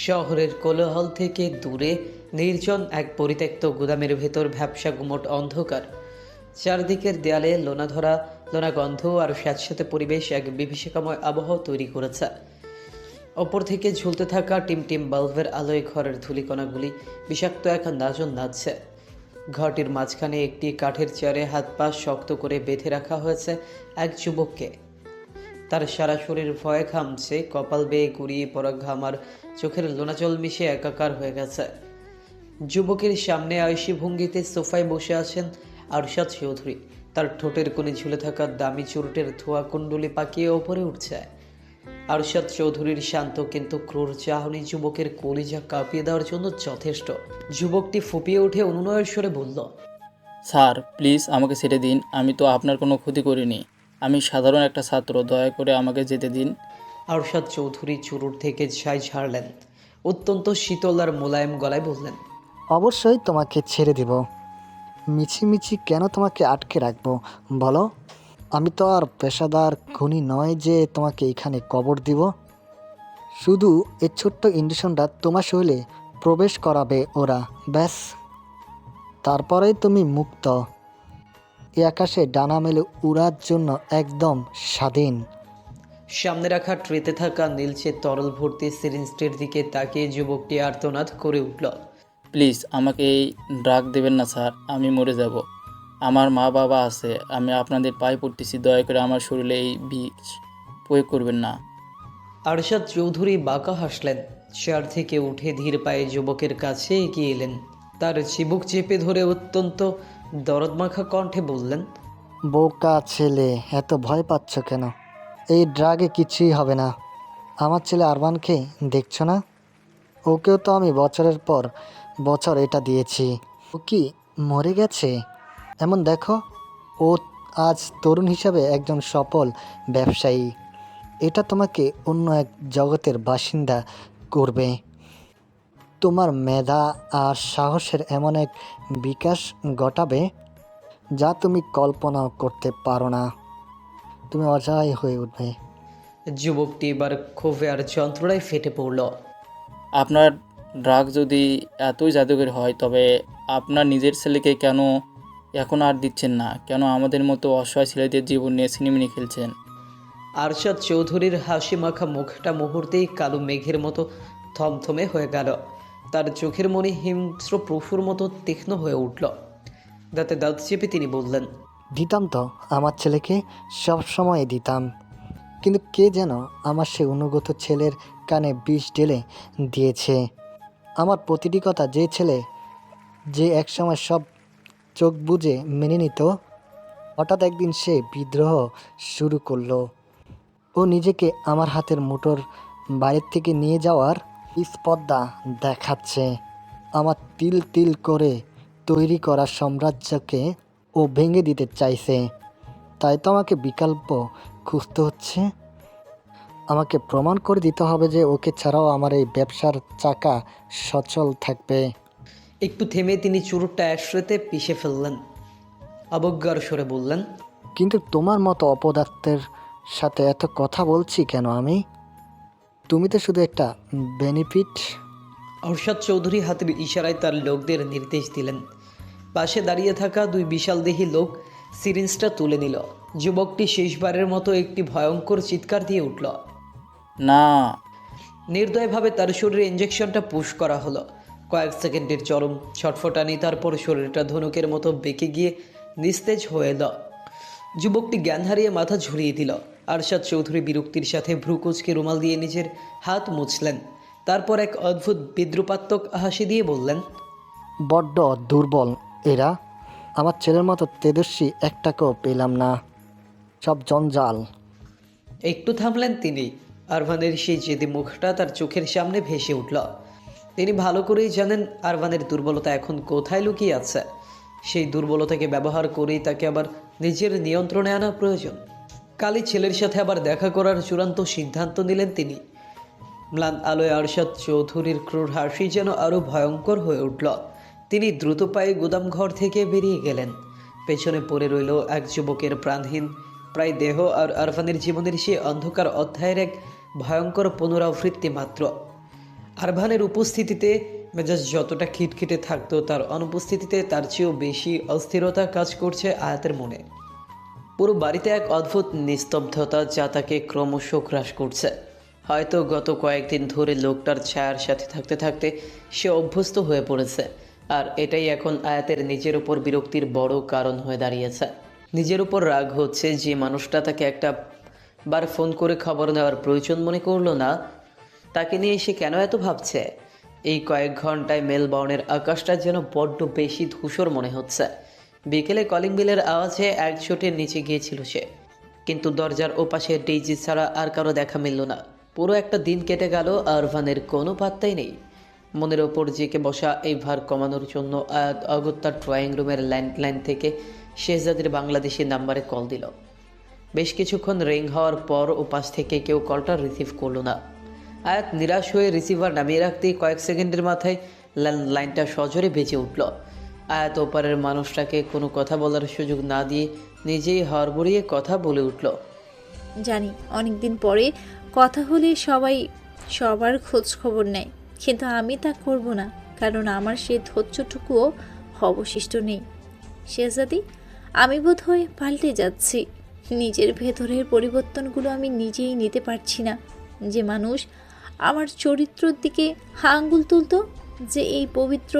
শহরের কোলাহল থেকে দূরে নির্জন এক পরিত্যক্ত গুদামের ভেতর ভ্যাপসা গুমট অন্ধকার। চারদিকের দেয়ালে লোনা গন্ধ আর স্যাঁতস্যাঁতে পরিবেশ এক বিভীষিকাময় আবহাওয়া তৈরি করেছে। ওপর থেকে ঝুলতে থাকা টিম বাল্বের আলোয় ঘরের ধূলিকণাগুলি বিষাক্ত এক নাচন নাচছে। ঘরটির মাঝখানে একটি কাঠের চেয়ারে হাত পা শক্ত করে বেঁধে রাখা হয়েছে এক যুবককে। তার সারা শরীর ভয়ে ঘামছে, কপাল বেয়ে গুড়িয়ে পড়া ঘাম আর চোখের লোনাজল মিশে একাকার হয়ে গেছে। যুবকের সামনে আয়সী ভঙ্গিতে সোফায় বসে আছেন আরশাদ চৌধুরী। তার ঠোঁটের কোণে ঝুলে থাকা দামি চুরুটের ধোয়া কুণ্ডলি পাকিয়ে ওপরে উঠছে। আরশাদ চৌধুরীর শান্ত কিন্তু ক্রূর চাহনি যুবকের কলিজা কাঁপিয়ে দেওয়ার জন্য যথেষ্ট। যুবকটি ফুপিয়ে উঠে অনুনয়ের স্বরে বলল, স্যার প্লিজ আমাকে ছেড়ে দিন, আমি তো আপনার কোনো ক্ষতি করিনি, আমি সাধারণ একটা ছাত্র, দয়া করে আমাকে যেতে দিন। আরশাদ চৌধুরী চুরুট থেকে ছাই ঝাড়লেন, অত্যন্ত শীতল আর মোলায়েম গলায় বললেন, অবশ্যই তোমাকে ছেড়ে দিব। মিছিমিছি কেন তোমাকে আটকে রাখবো বলো? আমি তো আর পেশাদার খুনি নয় যে তোমাকে এখানে কবর দিব। শুধু এই ছোট্ট ইঞ্জেকশনটা তোমার শরীরে প্রবেশ করাবে ওরা, ব্যাস। তারপরেই তুমি মুক্ত, এই আকাশে ডানা মেলে উড়ার জন্য একদম স্বাধীন। সামনে রাখা ট্রেতে থাকা নীলচে তরল ভর্তি সিরিঞ্জটির দিকে তাকিয়ে যুবকটি আর্তনাদ করে উঠল। প্লিজ আমাকে এই ড্রাগ দেবেন না স্যার, আমি মরে যাব। আমার মা বাবা আছে, আমি আপনাদের পায়ে পড়তেছি, দয়া করে আমার শরীরে এই বিষ প্রয়োগ করবেন না। আরশাদ চৌধুরী বাঁকা হাসলেন, চেয়ার থেকে উঠে ধীর পায়ে যুবকের কাছে এগিয়ে এলেন। তার চিবুক চেপে ধরে অত্যন্ত দরদমাখা কণ্ঠে বললেন, বোকা ছেলে, এত ভয় পাচ্ছ কেন? এই ড্রাগে কিছুই হবে না। আমার ছেলে আরমানকে দেখছো না? ওকেও তো আমি বছরের পর বছর এটা দিয়েছি। ও কি মরে গেছে? এমন দেখো, ও আজ তরুণ হিসাবে একজন সফল ব্যবসায়ী। এটা তোমাকে অন্য এক জগতের বাসিন্দা করবে। তোমার মেধা আর সাহসের এমন এক বিকাশ ঘটাবে যা তুমি কল্পনাও করতে পারো না। তুমি অজয় হয়ে উঠবে। যুবকটি এবার ক্ষোভে আর যন্ত্রণায় ফেটে পড়ল। আপনার ড্রাগ যদি এতই জাদুকর হয়, তবে আপনার নিজের ছেলেকে কেন এখন আর দিচ্ছেন না? কেন আমাদের মতো অসহায় ছেলেদের জীবন নিয়ে ছিনিমিনি খেলছেন? আরশাদ চৌধুরীর হাসি মাখা মুখটা মুহূর্তেই কালো মেঘের মতো থমথমে হয়ে গেল। তার চোখের মনি হিংস্র পশুর মতো তীক্ষ্ণ হয়ে উঠল। দাঁতে দাঁত চেপে তিনি বললেন, দিতাম তো, আমার ছেলেকে সব সময় দিতাম, কিন্তু কে যেন আমার সে অনুগত ছেলের কানে বিষ ঢেলে দিয়েছে। আমার প্রতিটি কথা যে ছেলে যে একসময় সব চোখ বুজে মেনে নিত, হঠাৎ একদিন সে বিদ্রোহ শুরু করলো। ও নিজেকে আমার হাতের মুঠোর বাইরের থেকে নিয়ে যাওয়ার স্পর্ধা দেখাচ্ছে। আমার তিল তিল করে তৈরি করা সাম্রাজ্যকে ও ভেঙে দিতে চাইছে। তাই তো আমাকে বিকল্প খুঁজতে হচ্ছে। আমাকে প্রমাণ করে দিতে হবে যে ওকে ছাড়াও আমার এই ব্যবসার চাকা সচল থাকবে। একটু থেমে তিনি চুরুটটা অ্যাশট্রেতে পিষে ফেললেন। অবজ্ঞার স্বরে বললেন, কিন্তু তোমার মতো অপদার্থের সাথে এত কথা বলছি কেন আমি? তুমি তো শুধু একটা বেনিফিট। অর্ষাদ চৌধুরী হাতের ইশারায় তার লোকদের নির্দেশ দিলেন। পাশে দাঁড়িয়ে থাকা দুই বিশালদেহী লোক সিরিঞ্জটা তুলে নিল। যুবকটি শেষবারের মতো একটি ভয়ঙ্কর চিৎকার দিয়ে উঠল। না। নির্দয়ভাবে তার শরীরে ইঞ্জেকশনটা পুশ করা হলো। কয়েক সেকেন্ডের চরম ছটফটানি, তারপর শরীরটা ধনুকের মতো বেঁকে গিয়ে নিস্তেজ হয়ে এল। যুবকটি জ্ঞান হারিয়ে মাথা ঝুলিয়ে দিল। আরশাদ চৌধুরী বিরক্তির সাথে ভ্রুকুচকে রুমাল দিয়ে নিজের হাত মুছলেন। তারপর এক অদ্ভুত বিদ্রুপাত্মক হাসি দিয়ে বললেন, বড্ড দুর্বল এরা। আমার ছেলের মতো তেজস্বী একটাকেও পেলাম না, সব জঞ্জাল। একটু থামলেন তিনি। আরভানের সেই জেদি মুখটা তার চোখের সামনে ভেসে উঠল। তিনি ভালো করেই জানেন আরভানের দুর্বলতা এখন কোথায় লুকিয়ে আছে। সেই দুর্বলতাকে ব্যবহার করেই তাকে আবার নিজের নিয়ন্ত্রণে আনা প্রয়োজন। কালই ছেলের সাথে আবার দেখা করার চূড়ান্ত সিদ্ধান্ত নিলেন তিনি। ম্লান আলোয় আরশাদ চৌধুরীর ক্রূর হাসি যেন আরও ভয়ঙ্কর হয়ে উঠল। তিনি দ্রুত পায়ে গুদামঘর থেকে বেরিয়ে গেলেন। পেছনে পড়ে রইল এক যুবকের প্রাণহীন প্রায় দেহ আর আরফানের জীবনের সে অন্ধকার অধ্যায়ের এক ভয়ঙ্কর পুনরাবৃত্তি মাত্র। আরভানের উপস্থিতিতে মেজাজ যতটা খিটখিটে থাকতো, তার অনুপস্থিতিতে তার চেয়েও বেশি অস্থিরতা কাজ করছে আয়াতের মনে। পুরো বাড়িতে এক অদ্ভুত নিস্তব্ধতা যা তাকে ক্রমশ গ্রাস করছে। হয়তো গত কয়েকদিন ধরে লোকটার ছায়ার সাথে থাকতে থাকতে সে অভ্যস্ত হয়ে পড়েছে, আর এটাই এখন আয়াতের নিজের উপর বিরক্তির বড় কারণ হয়ে দাঁড়িয়েছে। নিজের উপর রাগ হচ্ছে যে মানুষটা তাকে একটা বার ফোন করে খবর নেওয়ার প্রয়োজন মনে করলো না, তাকে নিয়ে সে কেন এত ভাবছে। এই কয়েক ঘন্টায় মেলবর্নের আকাশটা যেন বড্ড বেশি ধূসর মনে হচ্ছে। বিকেলে কলিং বেলের আওয়াজে একচোটে নিচে গিয়েছিল সে, কিন্তু দরজার ওপাশে ডেইজি ছাড়া আর কারো দেখা মিলল না। পুরো একটা দিন কেটে গেল, আরভানের কোনো পাত্তাই নেই। মনের ওপর জেঁকে বসা এই ভার কমানোর জন্য আয়াত অগত্যার ড্রয়িং রুমের ল্যান্ডলাইন থেকে শেহজাদের বাংলাদেশি নাম্বারে কল দিল। বেশ কিছুক্ষণ রিং হওয়ার পর ওপাশ থেকে কেউ কলটা রিসিভ করলো না। আয়াত নিরাশ হয়ে রিসিভার নামিয়ে রাখতেই কয়েক সেকেন্ডের মাথায় ল্যান্ডলাইনটা সজোরে বেজে উঠল। আয়াত ওপারের মানুষটাকে কোনো কথা বলার সুযোগ না দিয়ে নিজেই হড়বড়িয়ে কথা বলে উঠল, জানি অনেক দিন পরে কথা হলে সবাই সবার খোঁজ খবর নেয়, কিন্তু আমি তা করব না, কারণ আমার সেই ধৈর্যটুকুও অবশিষ্ট নেই। শেহজাদি, আমি বোধহয় পাল্টে যাচ্ছি। নিজের ভেতরের পরিবর্তনগুলো আমি নিজেই নিতে পারছি না। যে মানুষ আমার চরিত্রের দিকে আঙ্গুল তুলতো, যে এই পবিত্র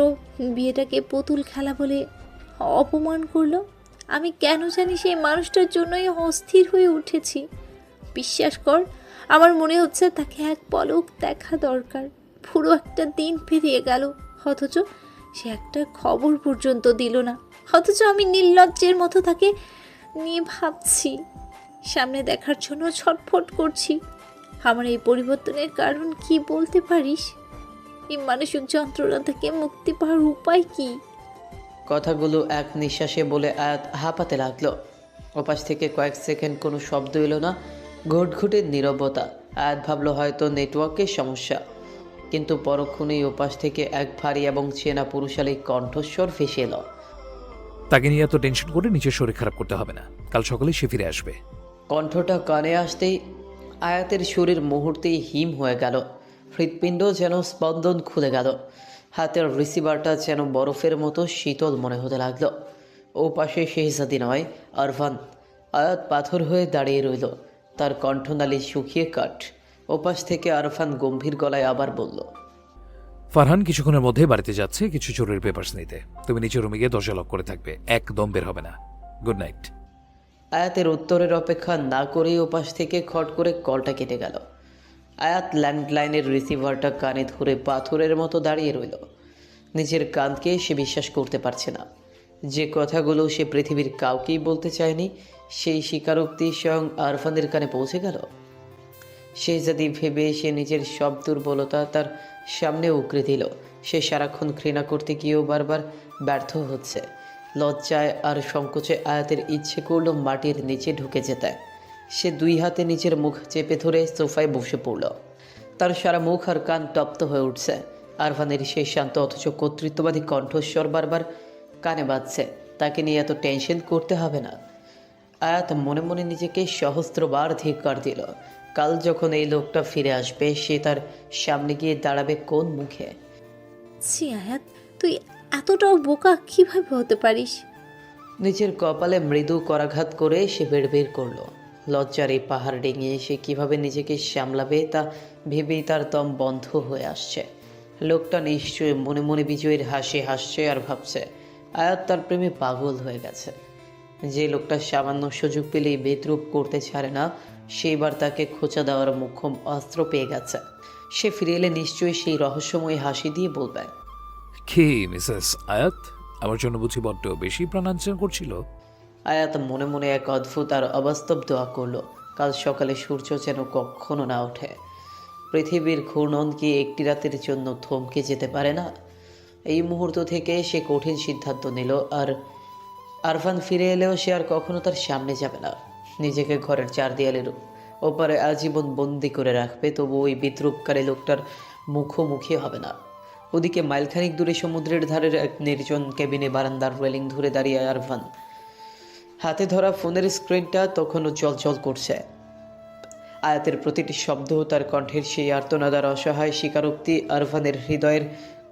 বিয়েটাকে পুতুল খেলা বলে অপমান করলো, আমি কেন জানি সেই মানুষটার জন্যই অস্থির হয়ে উঠেছি। বিশ্বাস কর, আমার মনে হচ্ছে তাকে এক পলক দেখা দরকার। পুরো একটা দিন পেরিয়ে গেল, অথচ সে একটা খবর পর্যন্ত দিল না। অথচ আমি নির্লজ্জের মতো তাকে নিয়ে ভাবছি, সামনে দেখার জন্য ছটফট করছি। আমার এই পরিবর্তনের কারণ কি বলতে পারিস? এই মানসিক যন্ত্রণা থেকে মুক্তি পাওয়ার উপায় কি? কথাগুলো এক নিঃশ্বাসে বলে আয়াত হাঁপাতে লাগলো। ওপাশ থেকে কয়েক সেকেন্ড কোনো শব্দ এলো না, ঘুটঘুটে নীরবতা। আয়াত ভাবলো হয়তো নেটওয়ার্কের সমস্যা, কিন্তু পরক্ষণেই ওপাশ থেকে এক ভারী এবং চেনা পুরুষালী কণ্ঠস্বর ভেসে এলো, তাকে নিয়ে এত টেনশন করে নিজের শরীর খারাপ করতে হবে না, কাল সকালে সে ফিরে আসবে। কণ্ঠটা কানে আসতেই আয়াতের শরীর মুহূর্তেই হিম হয়ে গেল। হৃৎপিণ্ড যেন স্পন্দন খুলে গেল। হাতের রিসিভারটা যেন বরফের মতো শীতল মনে হতে লাগলো। ও পাশে শেহজাদি নয়, আরভান। আয়াত পাথর হয়ে দাঁড়িয়ে রইল, তার কণ্ঠনালী শুকিয়ে কাঠ। ওপাশ থেকে আরফান গম্ভীর গলায় আবার বলল, ফারহান কিছুক্ষণের মধ্যে বাড়িতে যাচ্ছে কিছু জরুরি পেপারস নিতে। তুমি নিচের রুমে গিয়ে দরজা লক করে থাকবে, একদম বের হবে না। Good night. আয়াতের উত্তরের অপেক্ষা না করেই ওপাশ থেকে খট করে কলটা কেটে গেল। আয়াত ল্যান্ডলাইনের রিসিভারটা কানে ধরে পাথরের মতো দাঁড়িয়ে রইল। নিজের কানকে সে বিশ্বাস করতে পারছে না। যে কথাগুলো সে পৃথিবীর কাউকেই বলতে চায়নি, সেই স্বীকারোক্তি স্বয়ং আরফানের কানে পৌঁছে গেল। সে যদি ভেবে সে নিজের সব দুর্বলতা তার সামনে উকড়ে দিল। সে সারাক্ষণ ঘৃণা করতে গিয়েও বারবার ব্যর্থ হচ্ছে। লজ্জায় আর সংকোচে আয়াতের ইচ্ছে করলো মাটির নিচে ঢুকে যেতে। সে দুই হাতে নিজের মুখ চেপে ধরে সোফায় বসে পড়ল। তার সারা মুখ আর কান তপ্ত হয়ে উঠছে। আরফানের সেই শান্ত অথচ কর্তৃত্ববাদী কণ্ঠস্বর বারবার কানে বাজছে, তাকে নিয়ে এত টেনশন করতে হবে না। আয়াত মনে মনে নিজেকে সহস্রবার ধিক্কার দিল। কাল যখন এই লোকটা ফিরে আসবে, সে তার সামনে গিয়ে দাঁড়াবে কোন মুখে? ছি আয়াত, তুই এতটাও বোকা কিভাবে হতে পারিস? নিজের কপালে মৃদু করাঘাত করে সে বেড় করলো। লজ্জার এই পাহাড় ডিঙিয়ে সে কিভাবে নিজেকে সামলাবে তা ভেবেই তার দম বন্ধ হয়ে আসছে। লোকটা নিশ্চয়ই মনে মনে বিজয়ের হাসি হাসছে আর ভাবছে আয়াত তার প্রেমে পাগল হয়ে গেছে। যে লোকটা সামান্য সুযোগ পেলেই বেদ্রুপ করতে ছাড়ে না, সেইবার তাকে খোঁচা দেওয়ার মোক্ষম অস্ত্র পেয়ে গেছে। সে ফিরে এলে নিশ্চয়ই সেই রহস্যময় হাসি দিয়ে বলবে, কি মিসেস আয়াত, আমার জন্য বুঝি বড্ড বেশি প্রাণাঞ্চন করছিল? আয়াত মনে মনে এক অদ্ভুত আর অবাস্তব দোয়া করলো, কাল সকালে সূর্য যেন কখনো না ওঠে। পৃথিবীর ঘূর্ণন কি একটি রাতের জন্য থমকে যেতে পারে না? এই মুহূর্ত থেকে সে কঠিন সিদ্ধান্ত নিল, আর আরফান ফিরে এলেও সে আর কখনো তার সামনে যাবে না। নিজেকে ঘরের চার দেয়ালের ওপারে আজীবন বন্দি করে রাখবে, তবু ওই বিদ্রুপকারী লোকটার মুখোমুখি হবে না। ওদিকে মাইলখানিক দূরে সমুদ্রের ধারের এক নির্জন কেবিনে বারান্দার রেলিং ধরে দাঁড়িয়ে আরফান। হাতে ধরা ফোনের স্ক্রিনটা তখনও জলজল করছে। আয়াতের প্রতিটি শব্দ, তার কণ্ঠের সেই আর্তনাদার অসহায় স্বীকারোক্তি আরফানের হৃদয়ের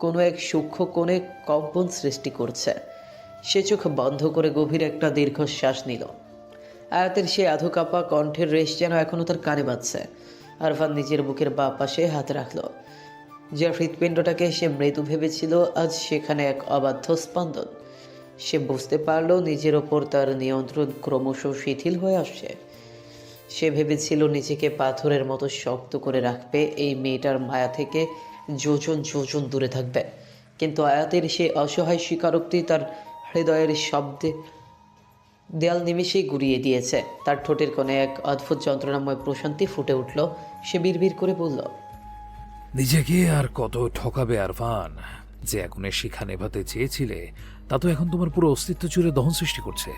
কোনো এক সূক্ষ্ম কোণে কম্পন সৃষ্টি করছে। সে চোখ বন্ধ করে গভীর একটা দীর্ঘশ্বাস নিল। আয়াতের সেই আধো কাপা কণ্ঠের রেশ যেন এখনও তার কানে বাজছে। আরফান নিজের বুকের বাঁ পাশে হাত রাখল। যে হৃৎপিণ্ডটাকে সে মৃদু ভেবেছিল, আজ সেখানে এক অবাধ্য স্পন্দন। সে বুঝতে পারল নিজের ওপর তার নিয়ন্ত্রণ ক্রমশ শিথিল হয়ে আসছে। সে ভেবেছিল নিজেকে পাথরের মতো শক্ত করে রাখবে, এই মেয়েটার মায়া থেকে যোজন যোজন দূরে থাকবে। কিন্তু আয়াতের সে অসহায় স্বীকারোক্তি তার হৃদয়ের শব্দে দেয়াল নিমেষেই গুড়িয়ে দিয়েছে। তার ঠোঁটের কোণে এক অদ্ভুত যন্ত্রণাময় প্রশান্তি ফুটে উঠল। সে বিড়বিড় করে বলল, নিজেকে আর কত ঠকাবে আরফান? যে আগুনের শিখা নেভাতে চেয়েছিলে তা তো এখন তোমার পুরো অস্তিত্ব জুড়ে দহন সৃষ্টি করছে।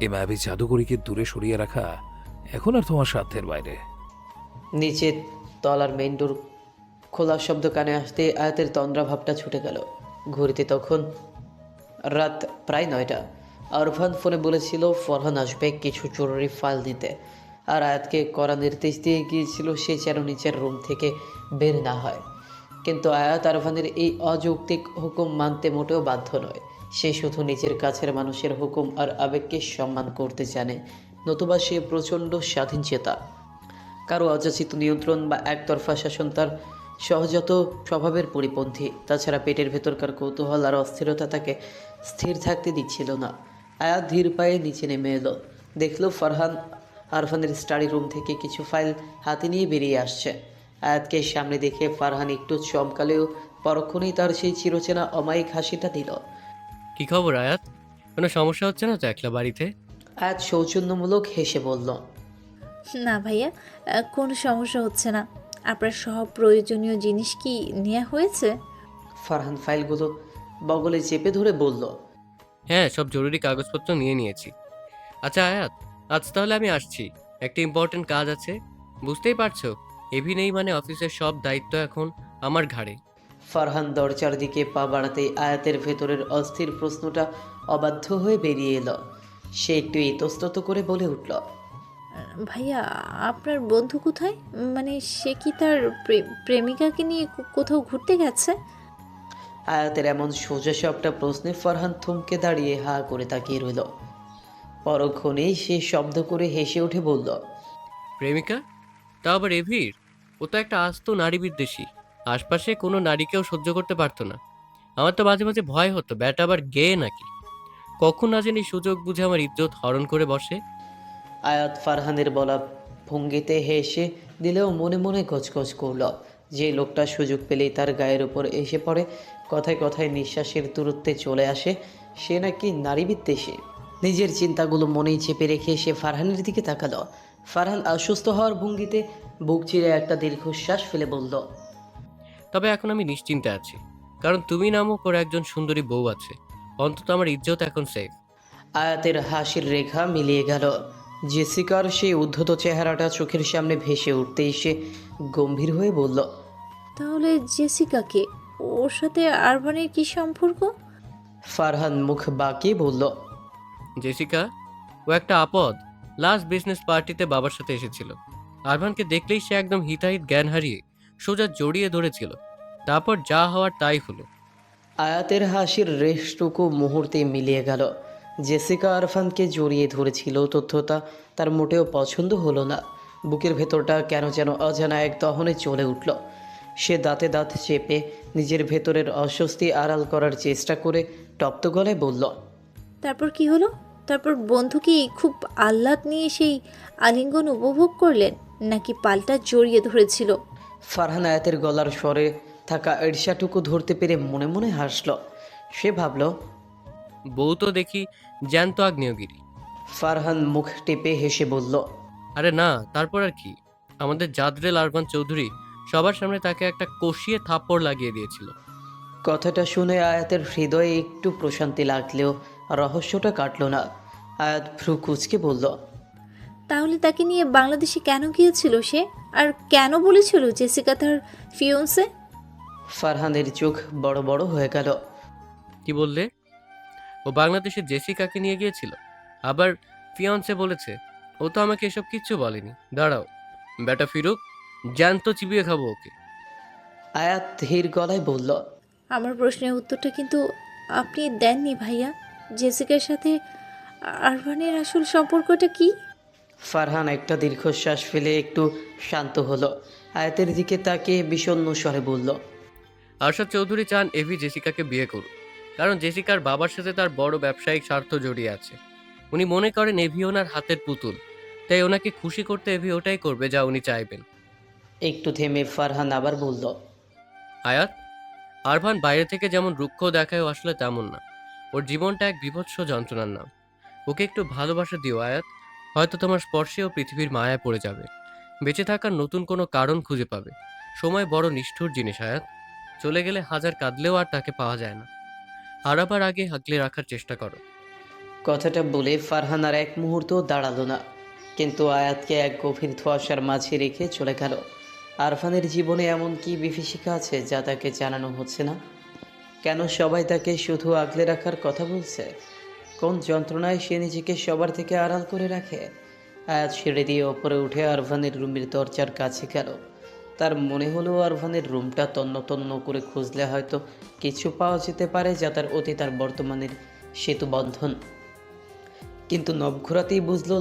এ মায়াবী জাদুকরীকে দূরে সরিয়ে রাখা এখন আর তোমার সাধ্যের বাইরে। নিচে তলার মেইন ডোর খোলার শব্দ কানে আসতে আয়াতের তন্দ্রা ভাবটা ছুটে গেল। ঘড়িতে তখন রাত প্রায় 9টা। আরফান ফোনে বলেছিল ফরহান আসবে কিছু জরুরি ফাইল দিতে, আর আয়াতকে কড়া নির্দেশ দিয়ে গিয়েছিল সে যেন নিচের রুম থেকে বের না হয়। কিন্তু আয়াত আরফানের এই অযৌক্তিক হুকুম মানতে মোটেও বাধ্য নয়। সে শুধু নিজের কাছের মানুষের হুকুম আর আবেগকে সম্মান করতে জানে, নতুবা সে প্রচণ্ড স্বাধীনচেতা। কারো অযাচিত নিয়ন্ত্রণ বা একতরফা শাসন তার সহজাত স্বভাবের পরিপন্থী। তাছাড়া পেটের ভেতরকার কৌতূহল আর অস্থিরতা তাকে স্থির থাকতে দিচ্ছিল না। আয়াত ধীর পায়ে নিচে নেমে এলো। দেখলো ফরহান আরফানের স্টাডি রুম থেকে কিছু ফাইল হাতে নিয়ে বেরিয়ে আসছে। আয়াতকে সামনে দেখে ফারহান একটু চমকালেও পরক্ষণেই তার সেই চিরচেনা অমায়িক হাসিটা দিল। কি খবর আয়াত? কোনো সমস্যা হচ্ছে না তো একলা বাড়িতে? আয়াত সৌজন্যমূলক হেসে বলল, না ভাইয়া, কোনো সমস্যা হচ্ছে না। আপনার সব প্রয়োজনীয় জিনিস কি নেওয়া হয়েছে? ফারহান ফাইলগুলো বগলে চেপে ধরে বলল, হ্যাঁ, সব জরুরি কাগজপত্র নিয়ে নিয়েছি। আচ্ছা আয়াত, আজ তাহলে আমি আসছি, একটা ইম্পর্টেন্ট কাজ আছে। বুঝতেই পারছো, এভি নেই মানে অফিসের সব দায়িত্ব এখন আমার ঘাড়ে। ফারহান দরজার দিকে পা বাড়াতেই আয়াতের ভেতরের অস্থির প্রশ্নটা অবাধ্য হয়ে বেরিয়ে এলো। সে একটু ইতস্তত করে বলে উঠল, ভাইয়া, আপনার বন্ধু কোথায়? মানে সে কি তার প্রেমিকাকে নিয়ে কোথাও ঘুরতে গেছে? আয়াতের এমন সোজা সবটা প্রশ্নে ফারহান থমকে দাঁড়িয়ে হা করে তাকিয়ে রইল। পরক্ষণেই সে শব্দ করে হেসে উঠে বলল, প্রেমিকা? তা আবার এভির? ও তো একটা আস্ত নারী বিদ্বেষী। আশপাশে কোনো নারীকেও সহ্য করতে পারতো না। আমার তো মাঝে মাঝে ভয় হতো ব্যাটা আবার গে নাকি। কখন না জানি সুযোগ বুঝে আমার ইজ্জত হরণ করে বসে। আয়াত ফারহানের বলা ভঙ্গিতে হেসে দিলেও মনে মনে গজগজ করল। যে লোকটা সুযোগ পেলেই তার গায়ের উপর এসে পড়ে, কথায় কথায় নিঃশ্বাসের দূরত্বে চলে আসে, সে নাকি নারী বিদ্বেষী। নিজের চিন্তাগুলো মনেই চেপে রেখে সে ফারহানের দিকে তাকালো। ফারহান অসুস্থ হওয়ার ভঙ্গিতে বুক চিরে একটা দীর্ঘশ্বাস ফেলে বলল, তবে এখন আমি নিশ্চিন্তে আছি, কারণ তুমি নামক ওর একজন সুন্দরী বউ আছে। অন্তত আমার ইজ্জত এখন সেফ। আয়াতের হাসির রেখা মিলিয়ে গেল। জেসিকার সেই উদ্ধত চেহারাটা চোখের সামনে ভেসে উঠতেই সে গম্ভীর হয়ে বলল, তাহলে জেসিকাকে, ওর সাথে আরবানের কি সম্পর্ক? ফারহান মুখ বাঁকিয়ে বলল, জেসিকা? ও একটা আপদ। লাস্ট বিজনেস পার্টিতে বাবার সাথে এসেছিল। আরমানকে দেখলেই সে একদম হিতাহিত জ্ঞান হারিয়ে সোজা জড়িয়ে ধরেছিল। তারপর যা হওয়ার তাই হলো। আয়াতের হাসির রেশটুকু মুহূর্তে মিলিয়ে গেল। জেসিকা আরফানকে জড়িয়ে ধরেছিল তথ্যটা তার মোটেও পছন্দ হলো না। বুকের ভেতরটা কেন যেন অজানা এক দহনে চলে উঠল। সে দাঁতে দাঁত চেপে নিজের ভেতরের অস্বস্তি আড়াল করার চেষ্টা করে তপ্ত গলায় বলল, তারপর কি হলো? তারপর বন্ধু কি খুব আহ্লাদ নিয়ে সেই আলিঙ্গন উপভোগ করলেন, নাকি পাল্টা জড়িয়ে ধরেছিল? ফারহান আয়াতের গলার স্বরে থাকা ঈর্ষাটুকু ধরতে পেরে মনে মনে হাসল। সে ভাবল, বউ তো দেখি জ্যান্ত আগ্নেয়গিরি। ফারহান মুখ টেপে হেসে বলল, আরে না, তারপর আর কি, আমাদের জাদরেল আরমান চৌধুরী সবার সামনে তাকে একটা কষিয়ে থাপ্পড় লাগিয়ে দিয়েছিল। কথাটা শুনে আয়াতের হৃদয়ে একটু প্রশান্তি লাগলেও রহস্যটা কাটল না। আয়াত ভ্রু কুচকে বলল, তাহলে তাকে নিয়ে বাংলাদেশে কেন গিয়েছিল সে? আর কেন বলেছিল জেসিকা তার ফিয়োন্সে? ফারহানের চোখ বড় বড় হয়ে গেল। কি বললে? ও বাংলাদেশে জেসিকাকে নিয়ে গিয়েছিল, আবার ফিয়ন্সে বলেছে? ও তো আমাকে এসব কিচ্ছু বলেনি। দাঁড়াও, বেটা ফিরুক, জ্যান্ত চিবিয়ে খাবো ওকে। আয়াত ধীর গলায় বলল, আমার প্রশ্নের উত্তরটা কিন্তু আপনি দেননি ভাইয়া। জেসিকার সাথে আরবানের আসল সম্পর্কটা কি? ফারহান একটা দীর্ঘশ্বাস ফেলে একটু শান্ত হলো। আয়াতের দিকে তাকে বিষণ্ণ স্বরে বলল, আরশাদ চৌধুরী চান এভি জেসিকাকে বিয়ে করুক, কারণ জেসিকার বাবার সাথে তার বড় ব্যবসায়িক স্বার্থ জড়িয়ে আছে। উনি মনে করেন এভি ওনার হাতের পুতুল, তাই ওনাকে খুশি করতে এভি ওটাই করবে যা উনি চাইবেন। একটু থেমে ফারহান আবার বলল, আয়াত, আরভান বাইরে থেকে যেমন রুক্ষ দেখায়, ও আসলে তেমন না। ওর জীবনটা এক বিভৎস যন্ত্রণার নাম। ওকে একটু ভালোবাসা দিও আয়াত, হয়তো তোমার স্পর্শে ও পৃথিবীর মায়ায় পড়ে যাবে, বেঁচে থাকার নতুন কোনো কারণ খুঁজে পাবে। সময় বড় নিষ্ঠুর জিনিস আয়াত, চলে গেলে হাজার কাঁদলেও আর তাকে পাওয়া যায় না। আর আবার আগে আগলে রাখার চেষ্টা করো। কথাটা বলে ফারহান আর এক মুহূর্ত দাঁড়ালো না, কিন্তু আয়াতকে এক গভীর ধোঁয়াশার মাঝে রেখে চলে গেল। আরফানের জীবনে এমন কি বিভীষিকা আছে যা তাকে জানানো হচ্ছে না? কেন সবাই তাকে শুধু আগলে রাখার কথা বলছে? কোন যন্ত্রণায় সে নিজেকে সবার থেকে আড়াল করে রাখে? আয়াত সিঁড়ি দিয়ে ওপরে উঠে আরফানের রুমের দরজার কাছে গেল। তার মনে হলো আরফানের রুমটা তন্ন তন্ন করে খুঁজলে হয়তো কিছু পাওয়া যেতে পারে যা তার অতীত আর বর্তমানের সেতু বন্ধন। কিন্তু নব ঘোরাতেই বুঝল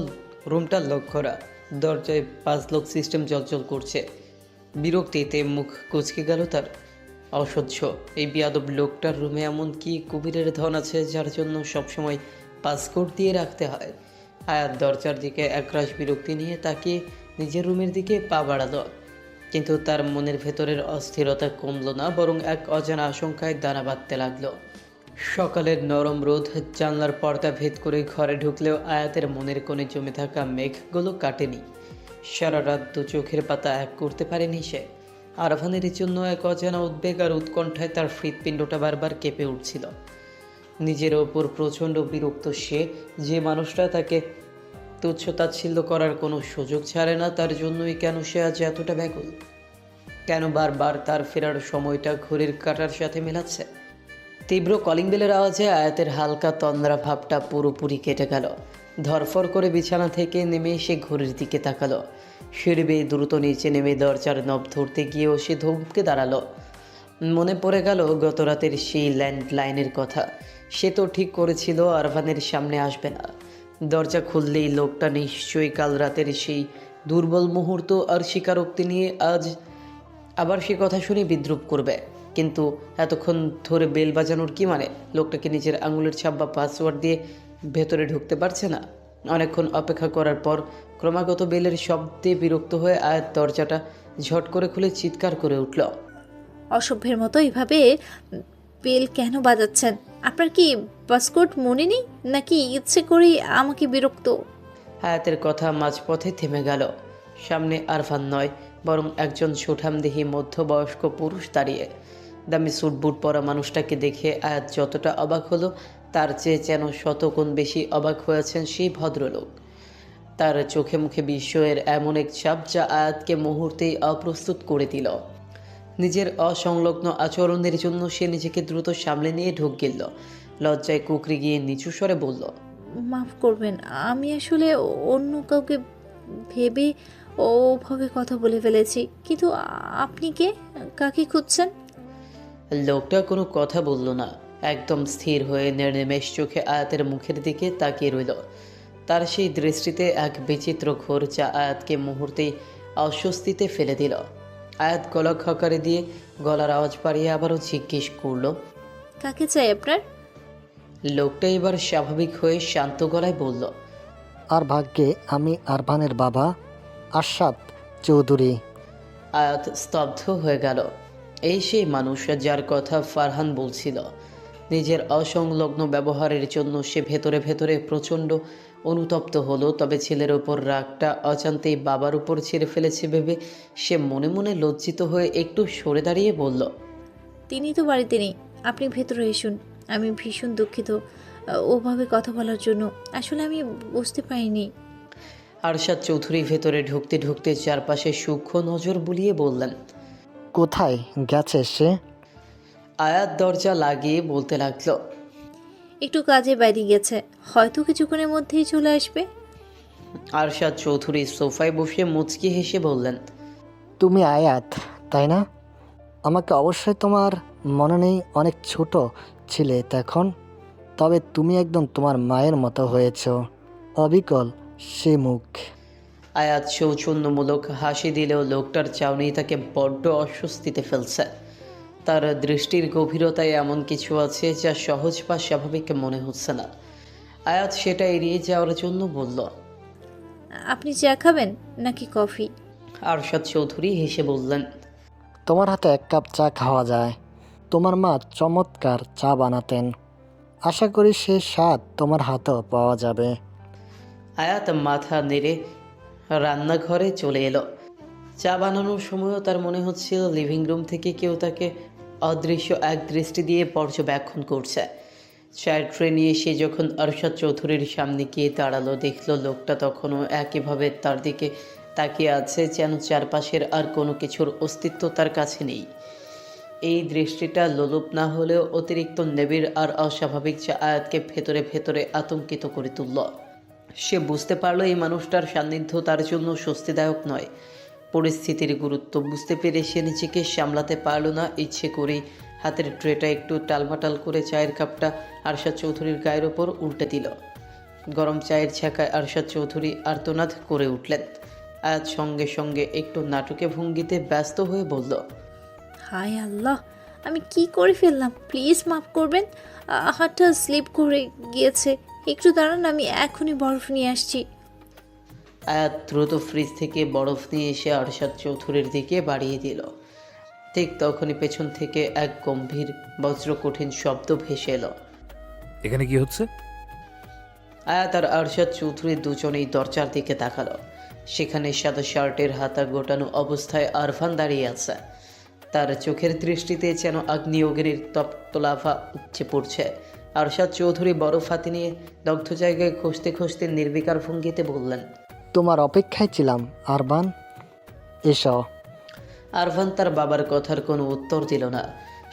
রুমটা লক করা। দরজায় 5 লোক সিস্টেম জলজল করছে। বিরক্তিতে মুখ কুচকে গেল তার। অসহ্য, এই বিয়াদব লোকটার রুমে এমন কি কুবিরের ধন আছে যার জন্য সবসময় পাসকোড দিয়ে রাখতে হয়? আয়াত দরজার দিকে একরাশ বিরক্তি নিয়ে তাকিয়ে নিজের রুমের দিকে পা বাড়ালো, কিন্তু তার মনের ভেতরের অস্থিরতা কমল না, বরং এক অজানা আশঙ্কায় দানা বাঁধতে লাগলো। সকালের নরম রোদ জানলার পর্দা ভেদ করে ঘরে ঢুকলেও আয়াতের মনের কোণে জমে থাকা মেঘগুলো কাটেনি। সারা রাত দু চোখের পাতা এক করতে পারেনি সে। আরফানের জন্য এক অজানা উদ্বেগ আর উৎকণ্ঠায় তার হৃৎপিণ্ডটা বারবার কেঁপে উঠছিল। নিজের ওপর প্রচণ্ড বিরক্ত সে, যে মানুষটা তাকে তুচ্ছ তাচ্ছিল্য করার কোনো সুযোগ ছাড়ে না, তার জন্যই কেন সে আজ এতটা ব্যাকুল? কেন বারবার তার ফেরার সময়টা ঘড়ির কাঁটার সাথে মেলাচ্ছে? তীব্র কলিং বেলের আওয়াজে আয়াতের হালকা তন্দ্রা ভাবটা পুরোপুরি কেটে গেল। ধরফর করে বিছানা থেকে নেমে সে ঘড়ির দিকে তাকালো। সিঁড়ি বেয়ে দ্রুত নিচে নেমে দরজার নব ধরতে গিয়েও সে ধমকে দাঁড়ালো। মনে পড়ে গেল গত রাতের সেই ল্যান্ডলাইনের কথা। সে তো ঠিক করেছিল আরভানের সামনে আসবে না। দরজা খুললেই লোকটা নিশ্চয়ই কাল রাতের সেই দুর্বল মুহূর্ত আর স্বীকারোক্তি নিয়ে আজ আবার সে কথা শুনে বিদ্রুপ করবে। কিন্তু এতক্ষণ ধরে বেল বাজানোর কি মানে? লোকটাকে নিজের আঙুলের ছাপ বা পাসওয়ার্ড দিয়ে ভেতরে ঢুকতে পারছে না। অনেকক্ষণ অপেক্ষা করার পর ক্রমাগত বেলের শব্দে বিরক্ত হয়ে আয়াত দরজাটা ঝট করে খুলে চিৎকার করে উঠল, অসভ্যের মতো এইভাবে বেল কেন বাজাচ্ছেন? আপনার কি পাসকোড মনে নেই, নাকি ইচ্ছে করেই আমাকে বিরক্ত? আয়াতের কথা মাঝপথে থেমে গেল। সামনে আরফান নয়, বরং একজন সুঠামদেহী মধ্যবয়স্ক পুরুষ দাঁড়িয়ে। দামি স্যুট বুট পরা মানুষটাকে দেখে আয়াত যতটা অবাক হলো, তার চেয়ে যেন শতগুণ বেশি অবাক হয়েছেন সেই ভদ্রলোক। তার চোখে মুখে বিস্ময়ের এমন এক ছাপ যা আয়াতকে মুহূর্তেই অপ্রস্তুত করে দিল। নিজের অসংলগ্ন আচরণের জন্য সে নিজেকে দ্রুত সামলে নিয়ে ঢোক গেল। লজ্জায় কুকরি গিয়ে নিচু স্বরে বলল, মাফ করবেন, আমি আসলে অন্য কাউকে ভেবে ওভাবে কথা বলে ফেলেছি। কিন্তু আপনি কে? কাকে খুঁজছেন? লোকটা কোনো কথা বলল না, একদম স্থির হয়ে নির্নিমেষ চোখে আয়াতের মুখের দিকে তাকিয়ে রইল। তার সেই দৃষ্টিতে এক বিচিত্র ঘোর যা আয়াতকে মুহূর্তেই অস্বস্তিতে ফেলে দিল। আয়াত গলা খকারে দিয়ে গলার আওয়াজ বাড়িয়ে আবারও জিজ্ঞেস করলো। কাকে চাই আপনার? লোকটা এবার স্বাভাবিক হয়ে শান্ত গলায় বলল। আর ভাগ্যে আমি আরবানের বাবা আরশাদ চৌধুরী। আয়াত স্তব্ধ হয়ে গেল। এই সেই মানুষ যার কথা ফারহান বলছিল। নিজের অসংলগ্ন ব্যবহারের জন্য সে ভেতরে ভেতরে প্রচণ্ড অনুতপ্ত হলো, তবে ছেলের ওপর রাগটা অজান্তেই বাবার উপর ছেড়ে ফেলেছে ভেবে সে মনে মনে লজ্জিত হয়ে একটু সরে দাঁড়িয়ে বলল। তিনি তো বাড়িতে নেই, আপনি ভেতরে এসুন। আমি ভীষণ দুঃখিত ওভাবে কথা বলার জন্য, আসলে আমি বুঝতে পারিনি। আরশাদ চৌধুরী ভেতরে ঢুকতে ঢুকতে চারপাশে সূক্ষ্ম নজর বুলিয়ে বললেন। কোথায় গেছে সে? আয়াত দরজা লাগিয়ে বলতে লাগলো। একটু কাজে বাইরে গেছে, হয়তো কিছুক্ষণের মধ্যেই চলে আসবে। আরশাদ চৌধুরী সোফায় বসে মুচকি হেসে বললেন। তুমি আয়াত, তাই না? আমাকে অবশ্যই তোমার মনে নেই, অনেক ছোট ছিলে তখন। তবে তুমি একদম তোমার মায়ের মতো হয়েছ, অবিকল সে মুখ। আয়াত সৌজন্যমূলক হাসি দিলেও লোকটার চাউনি তাকে বড্ড অস্বস্তিতে ফেলছে। তার দৃষ্টির গভীরতায় এমন কিছু আছে যা সহজ বা স্বাভাবিক মনে হচ্ছে না। আয়াত সেটা এড়িয়ে যাওয়ার জন্য বলল। আপনি চা খাবেন নাকি কফি? আরশাদ চৌধুরী হেসে বললেন। তোমার হাতে এক কাপ চা খাওয়া যায়। তোমার মা চমৎকার চা বানাতেন, আশা করি সে স্বাদ তোমার হাতেও পাওয়া যাবে। আয়াত মাথা নেড়ে রান্নাঘরে চলে এলো। চা বানানোর সময়ও তার মনে হচ্ছিল লিভিং রুম থেকে কেউ তাকে অদৃশ্য এক দৃষ্টি দিয়ে পর্যবেক্ষণ করছে। চায়ের ট্রে নিয়ে সে যখন আরশাদ চৌধুরীর সামনে গিয়ে দাঁড়ালো, দেখলো লোকটা তখনও একইভাবে তার দিকে তাকিয়ে আছে, যেন চারপাশের আর কোনো কিছুর অস্তিত্ব তার কাছে নেই। এই দৃষ্টিটা লোলুপ না হলেও অতিরিক্ত নিবিড় আর অস্বাভাবিক, যা আয়াতকে ভেতরে ভেতরে আতঙ্কিত করে তুলল। সে বুঝতে পারলো এই মানুষটার সান্নিধ্য তার জন্য স্বস্তিদায়ক নয়। পরিস্থিতির গুরুত্ব বুঝতে পেরে সে নিজেকে সামলাতে পারল না। ইচ্ছে করেই হাতের ট্রেটা একটু টালমাটাল করে চায়ের কাপটা আরশাদ চৌধুরীর গায়ের ওপর উল্টে দিল। গরম চায়ের ছ্যাঁকায় আরশাদ চৌধুরী আর্তনাদ করে উঠলেন। আয়াত সঙ্গে সঙ্গে একটু নাটকে ভঙ্গিতে ব্যস্ত হয়ে বলল। হায় আল্লাহ, আমি কি করে ফেললাম, প্লিজ মাফ করবেন। হাতটা স্লিপ করে গিয়েছে, একটু দাঁড়ান, আমি এখনই বরফ নিয়ে আসছি। আয়াত দ্রুত ফ্রিজ থেকে বরফ নিয়ে এসে আরশাদ চৌধুরীর দিকে বাড়িয়ে দিল। ঠিক তখনই পেছন থেকে এক গম্ভীর বজ্রকঠিন শব্দ ভেসে এলো। এখানে কি হচ্ছে? আয়াত আর আরশাদ চৌধুরী দুজনেই দরজার দিকে তাকালো। সেখানে সাদা শার্টের হাতা গোটানো অবস্থায় আরফান দাঁড়িয়ে আছে। তার চোখের দৃষ্টিতে যেন আগ্নেয়গিরির তপ্ত লাভা উপচে পড়ছে। আরশাদ চৌধুরী বরফ হাতে নিয়ে দগ্ধ জায়গায় খুঁজতে খুঁজতে নির্বিকার ভঙ্গিতে বললেন। তোমার অপেক্ষায় ছিলাম আরবান, এসো। আরফান তার বাবার কথার কোনো উত্তর দিল না।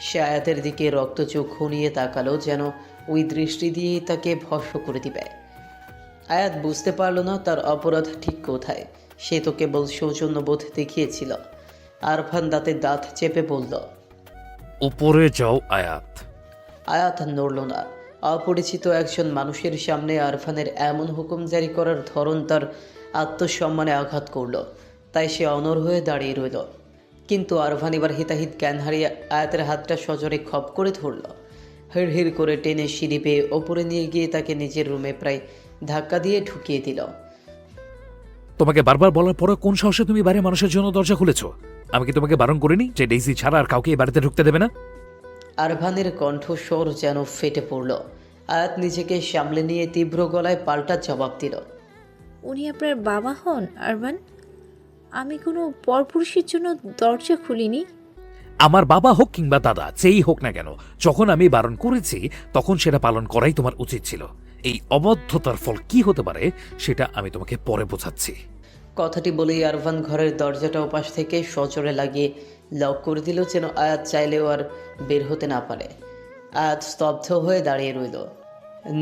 সে আয়াতের দিকে রক্ত চোখ খুনিয়ে তাকালো, যেন ওই দৃষ্টি দিয়েই তাকে ভস্ম করে দিবে। আয়াত বুঝতে পারল না তার অপরাধ ঠিক কোথায়। সে তো কেবল সৌজন্যবোধ দেখিয়েছিল। আরফান দাঁতে দাঁত চেপে বলল। উপরে যাও আয়াত। আয়াত নড়ল না। অপরিচিত একজন মানুষের সামনে আরফানের এমন হুকুম জারি করার ধরন তার আত্মসম্মানে আঘাত করল। তাই সে অনড় হয়ে দাঁড়িয়ে রইল। কিন্তু আরফান এবার হিতাহিত জ্ঞান হারিয়ে আয়াতের হাতটা সজোরে খপ করে ধরল। হিড় হিড় করে টেনে সিঁড়ি পেয়ে ওপরে নিয়ে গিয়ে তাকে নিজের রুমে প্রায় ধাক্কা দিয়ে ঢুকিয়ে দিল। তোমাকে বারবার বলার পরে কোন সাহসে তুমি বাইরে মানুষের জন্য দরজা খুলেছো? আমি কি তোমাকে বারণ করিনি যে ডেইজি ছাড়া আর কাউকে এই বাড়িতে ঢুকতে দেবে না? আরফানের কণ্ঠস্বর যেন ফেটে পড়ল। আয়াত নিজেকে সামলে নিয়ে তীব্র গলায় পাল্টা জবাব দিল। উনি আপনার বাবা হন আরবান? আমি কোনো পরপুরুষের জন্য দরজা খুলিনি। আমার বাবা হোক কিংবা দাদা, যেই হোক না কেন, যখন আমি বারণ করেছি তখন সেটা পালন করাই তোমার উচিত ছিল। এই অবাধ্যতার ফল কি হতে পারে সেটা আমি তোমাকে পরে বোঝাচ্ছি। কথাটি বলেই আরফান ঘরের দরজাটা ওপাশ থেকে সজোরে লাগিয়ে লক করে দিল, যেন আয়াত চাইলেও আর বের হতে না পারে। আয়াত স্তব্ধ হয়ে দাঁড়িয়ে রইল।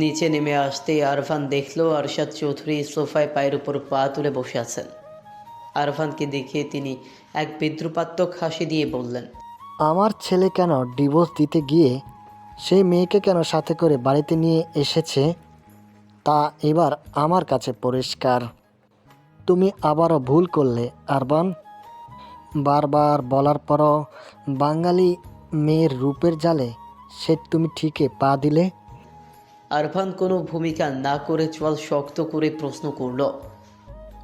নিচে নেমে আসতেই আরফান দেখল আরশাদ চৌধুরী সোফায় পায়ের উপর পা তুলে বসে আছেন। আরফানকে দেখে তিনি এক বিদ্রুপাত্মক হাসি দিয়ে বললেন। আমার ছেলে কেন ডিভোর্স দিতে গিয়ে সেই মেয়েকে কেন সাথে করে বাড়িতে নিয়ে এসেছে তা এবার আমার কাছে পরিষ্কার। তুমি আবারও ভুল করলে আরবান। বারবার বলার পরও বাঙালি মেয়ের রূপের জালে সে তুমি ঠিকই পা দিলে। আরফান কোনো ভূমিকা না করে চোয়াল শক্ত করে প্রশ্ন করল।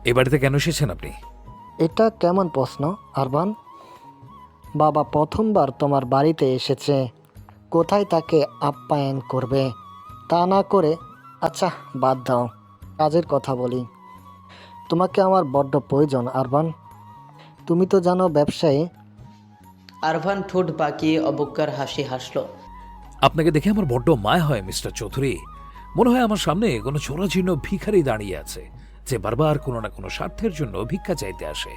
এ বাড়িতে কেন এসেছেন আপনি? এটা কেমন প্রশ্ন আরবান? বাবা প্রথমবার তোমার বাড়িতে এসেছে, কোথায় তাকে আপ্যায়ন করবে? তা না করে আচ্ছা বাদ দাও, কাজের কথা বলি। তোমাকে আমার বড্ড প্রয়োজন আরবান, তুমি তো জানো ব্যবসায়ী। আরফান ঠোঁট বাঁকিয়ে অবজ্ঞার হাসি হাসল। আপনাকে দেখে আমার বড্ড মায় হয় মিস্টার চৌধুরী। মনে হয় আমার সামনে কোনো চোরাজীর্ণ ভিখারি দাঁড়িয়ে আছে, যে বারবার কোনো না কোনো স্বার্থের জন্য ভিক্ষা চাইতে আসে।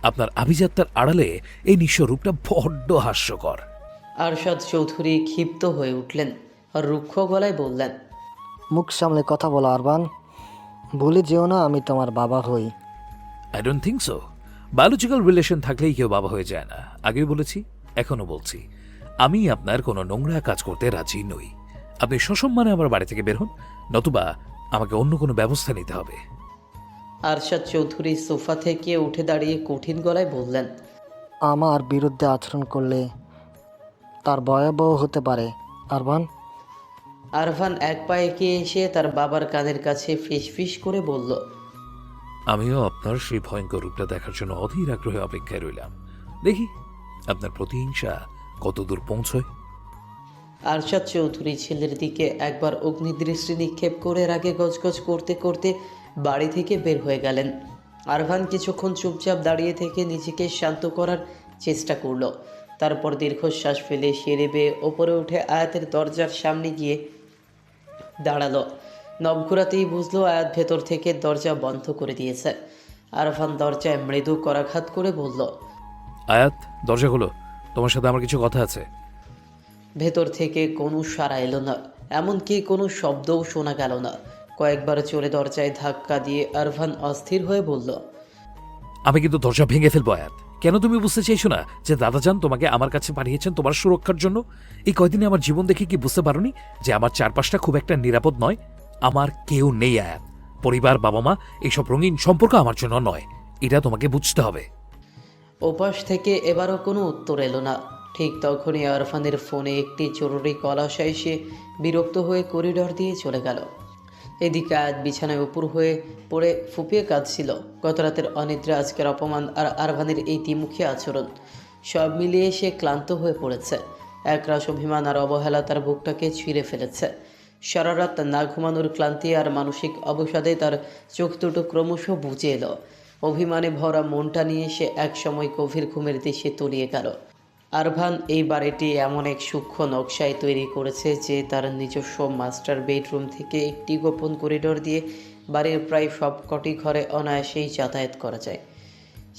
আপনার আভিজাত্যের আড়ালে এই নিঃস্ব রূপটা বড্ড হাস্যকর। আরশাদ চৌধুরী ক্ষিপ্ত হয়ে উঠলেন আর রুক্ষ গলায় বললেন, মুখ সামলে কথা বলো আরবান, ভুলে যেও না আমি তোমার বাবা হই। I don't think so. Biological relation থাকলেই কেউ বাবা হয়ে যায় না। আগেও বলেছি, এখনো বলছি, আমি আপনার কোনো নোংরা কাজ করতে রাজি নই। আপনি সসম্মানে আমার বাড়ি থেকে বের হন, নতুবা আমাকে অন্য কোনো ব্যবস্থা নিতে হবে। আরশাদ চৌধুরী সোফা থেকে উঠে দাঁড়িয়ে কঠিন গলায় বললেন, আমার বিরুদ্ধে আচরণ করলে তার ভয়াবহ হতে পারে আরবান। আরফান এক পায়ে এগিয়ে এসে তার বাবার কানের কাছে ফিসফিস করে বলল, আমিও আপনার সেই ভয়ঙ্কর রূপটা দেখার জন্য অধীর আগ্রহে অপেক্ষায় রইলাম। দেখি আপনার প্রতিহিংসা কতদূর পৌঁছয়। আরশাদ চৌধুরী ছেলের দিকে একবার অগ্নিদৃষ্টি নিক্ষেপ করে রাগে গজগজ করতে করতে বাড়ি থেকে বের হয়ে গেলেন। আরফান কিছুক্ষণ চুপচাপ দাঁড়িয়ে থেকে নিজেকে শান্ত করার চেষ্টা করল। তারপর দীর্ঘশ্বাস ফেলে সিঁড়ি বেয়ে ওপরে উঠে আয়াতের দরজার সামনে গিয়ে দাঁড়ালো। নব ঘুরাতেই বুঝলো আয়াত ভেতর থেকে দরজা বন্ধ করে দিয়েছে। আরফান দরজায় মৃদু করাঘাত করে বলল, আয়াত, দরজা খোলো, তোমার সাথে আমার কিছু কথা আছে। ভেতর থেকে কোনো সাড়া এলো না, এমনকি কোনো শব্দও শোনা গেল না। কয়েকবার চলে দরজায় ধাক্কা দিয়ে আরফান অস্থির হয়ে বলল, আমি কিন্তু দরজা ভেঙে ফেলবো। আয়াত, কেন তুমি বুঝতে চাইছো না যে দাদাজান তোমাকে আমার কাছে পাঠিয়েছেন তোমার সুরক্ষার জন্য? এই কয়দিনে আমার জীবন দেখে কি বুঝতে পারোনি যে আমার চারপাশটা খুব একটা নিরাপদ নয়? আমার কেউ নেই আয়াত, পরিবার, বাবা মা, এইসব রঙিন সম্পর্ক আমার জন্য নয়। এটা তোমাকে বুঝতে হবে। ওপাশ থেকে এবারও কোনো উত্তর এলো না। ঠিক তখনই আরফানের ফোনে একটি জরুরি কল আসায় সে বিরক্ত হয়ে করিডর দিয়ে চলে গেল। এদিকে আয়াত বিছানায় উপর হয়ে পড়ে ফুপিয়ে কাঁদছিল। গত রাতের অনিদ্রা, আজকের অপমান আর আরফানের এই দ্বিমুখী আচরণ, সব মিলিয়ে সে ক্লান্ত হয়ে পড়েছে। একরাশ অভিমান আর অবহেলা তার বুকটাকে ছিঁড়ে ফেলেছে। সারা রাত না ঘুমানোর ক্লান্তি আর মানসিক অবসাদে তার চোখ দুটো ক্রমশ বুজে এলো। অভিমানে ভরা মনটা নিয়ে সে একসময় গভীর ঘুমের দেশে তলিয়ে গেল। আরফান এই বাড়িটি এমন এক সূক্ষ্ম নকশায় তৈরি করেছে যে তার নিজস্ব মাস্টার বেডরুম থেকে একটি গোপন করিডোর দিয়ে বাড়ির প্রায় সবকটি ঘরে অনায়াসেই যাতায়াত করা যায়।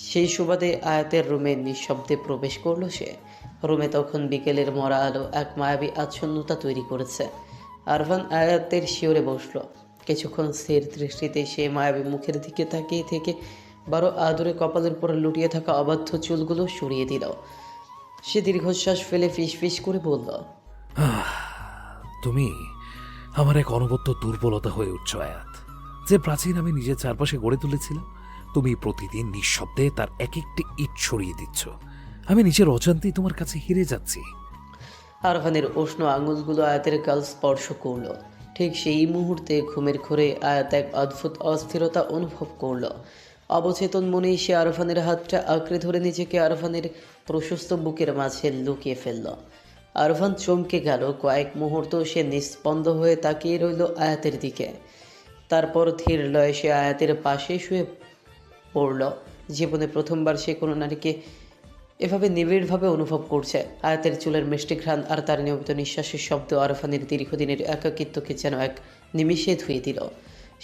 সেই সুবাদে আয়াতের রুমে নিঃশব্দে প্রবেশ করলো সে। রুমে তখন বিকেলের মরা আলো এক মায়াবী আচ্ছন্নতা তৈরি করেছে। আরফান আয়াতের শিওরে বসলো। কিছুক্ষণ স্থির দৃষ্টিতে সে মায়াবী মুখের দিকে তাকিয়ে থেকে বারো আদরে কপালের উপর লুটিয়ে থাকা অবাধ্য চুলগুলো সরিয়ে দিল। সে দীর্ঘশ্বাস ফেলে ফিসফিস করে বলল, তুমি আমার এক অনবদ্য দুর্বলতা হয়ে উঠছ আয়াত। যে প্রাচীন আমি নিজের চারপাশে গড়ে তুলেছিলাম, তুমি প্রতিদিন নিঃশব্দে তার এক একটি ইট ছড়িয়ে দিচ্ছ। আমি নিজের অজান্তেই তোমার কাছে হেরে যাচ্ছি। আরফানের উষ্ণ আঙুলগুলো আয়াতের গাল স্পর্শ করলো। ঠিক সেই মুহূর্তে ঘুমের ঘোরে আয়াত এক অদ্ভুত অস্থিরতা অনুভব করলো। অবচেতন মনেই সে আরফানের হাতটা আঁকড়ে ধরে নিজেকে আরফানের প্রশস্ত বুকের মাঝে লুকিয়ে ফেলল। আরফান চমকে গেল। কয়েক মুহূর্ত সে নিস্পন্দ হয়ে তাকিয়ে রইল আয়াতের দিকে। তারপর ধীর লয়ে সে আয়াতের পাশে শুয়ে পড়ল। জীবনে প্রথমবার সে কোনো নারীকে এভাবে নিবিড়ভাবে অনুভব করছে। আয়াতের চুলের মিষ্টি ঘ্রাণ আর তার নিয়মিত নিঃশ্বাসের শব্দ আরফানের দীর্ঘদিনের একাকিত্বকে যেন এক নিমিষে ধুয়ে দিল।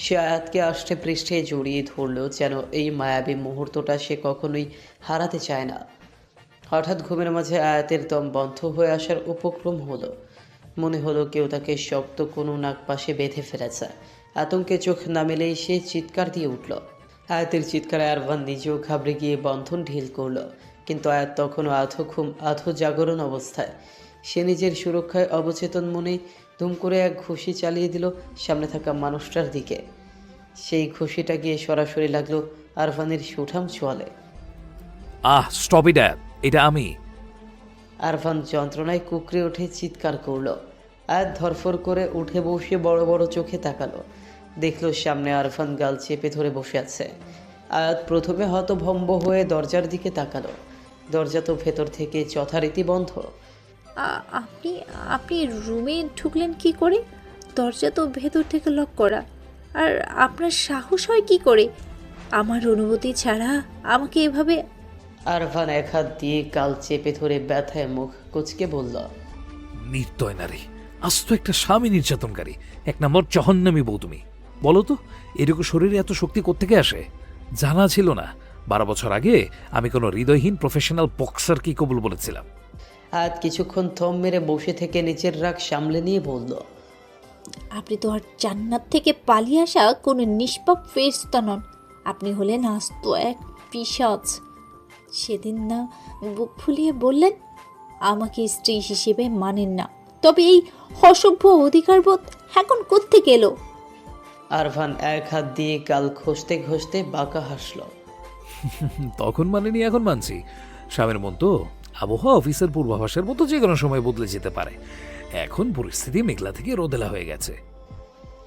সে আয়াতকে আষ্টে পৃষ্ঠে জড়িয়ে ধরল, যেন এই মায়াবী মুহূর্তটা সে কখনোই হারাতে চায় না। হঠাৎ ঘুমের মাঝে আয়াতের দম বন্ধ হয়ে আসার উপক্রম হলো। মনে হলো কেউ তাকে শক্ত কোনো নাক পাশে বেঁধে ফেলেছে। আতঙ্কে চোখ না মেলেই সে চিৎকার দিয়ে উঠল। আয়াতের চিৎকারে আরফান নিজেও ঘাবড়ে গিয়ে বন্ধন ঢিল করল। কিন্তু আয়াত তখনও আধো ঘুম আধো জাগরণ অবস্থায়। সে নিজের সুরক্ষায় অবচেতন মনে ধুম করে এক ঘুষি চালিয়ে দিল সামনে থাকা মানুষটার দিকে। সেই ঘুষিটা গিয়ে সরাসরি লাগলো আরফানের সুঠাম চোয়ালে। স্টপ ইট আয়াত, এটা আমি। আরফান যন্ত্রণায় কুকড়ে উঠে চিৎকার করলো। আয়াত ধরফর করে উঠে বসে বড় বড় চোখে তাকালো, দেখলো সামনে আরফান গাল চেপে ধরে বসে আছে। আয়াত প্রথমে হতভম্ব হয়ে দরজার দিকে তাকালো, দরজা তো ভেতর থেকে যথারীতি বন্ধ। আপনি আপনি রুমে ঢুকলেন কি করে? দরজা তো ভেতর থেকে লক করা। আর আপনার সাহস হয় কি করে আমার অনুমতি ছাড়া আমাকে এভাবে? আরফান এক হাত দিয়ে গাল চেপে ধরে ব্যথায় মুখ কুচকে বলল, নির্দয় নারী, আস্ত একটা স্বামী নির্যাতনকারী, 1 নম্বর জহন্নামী বউ তুমি। বলো তো, এটুকু শরীরে এত শক্তি কোত্থেকে আসে? জানা ছিল না 12 বছর আগে আমি কোনো হৃদয়হীন প্রফেশনাল বক্সার কি কবুল বলেছিলাম। আয়াত কিছুক্ষণ থম মেরে বসে থেকে নিচের রাগ সামলে নিয়ে বলল, আপনি তো আর জান্নাত থেকে পালিয়ে আসা কোনো নিষ্পাপ ফেরেশতা নন। আপনি হলেন আস্ত এক পিশাচ। সেদিন না বুক ফুলিয়ে বললেন আমাকে স্ত্রী হিসেবে মানেন না, তবে এই অসভ্য অধিকারবোধ এখন কোত্থেকে এলো? আরফান এক হাত দিয়ে গাল ঘষতে ঘষতে বাঁকা হাসল। তখন মানিনি, এখন মানছি। স্বামীর মন তো আবহাওয়া অফিসের পূর্বাভাসের মতো যে কোনো সময় বদলে যেতে পারে। এখন পরিস্থিতি মেঘলা থেকে রোদেলা হয়ে গেছে।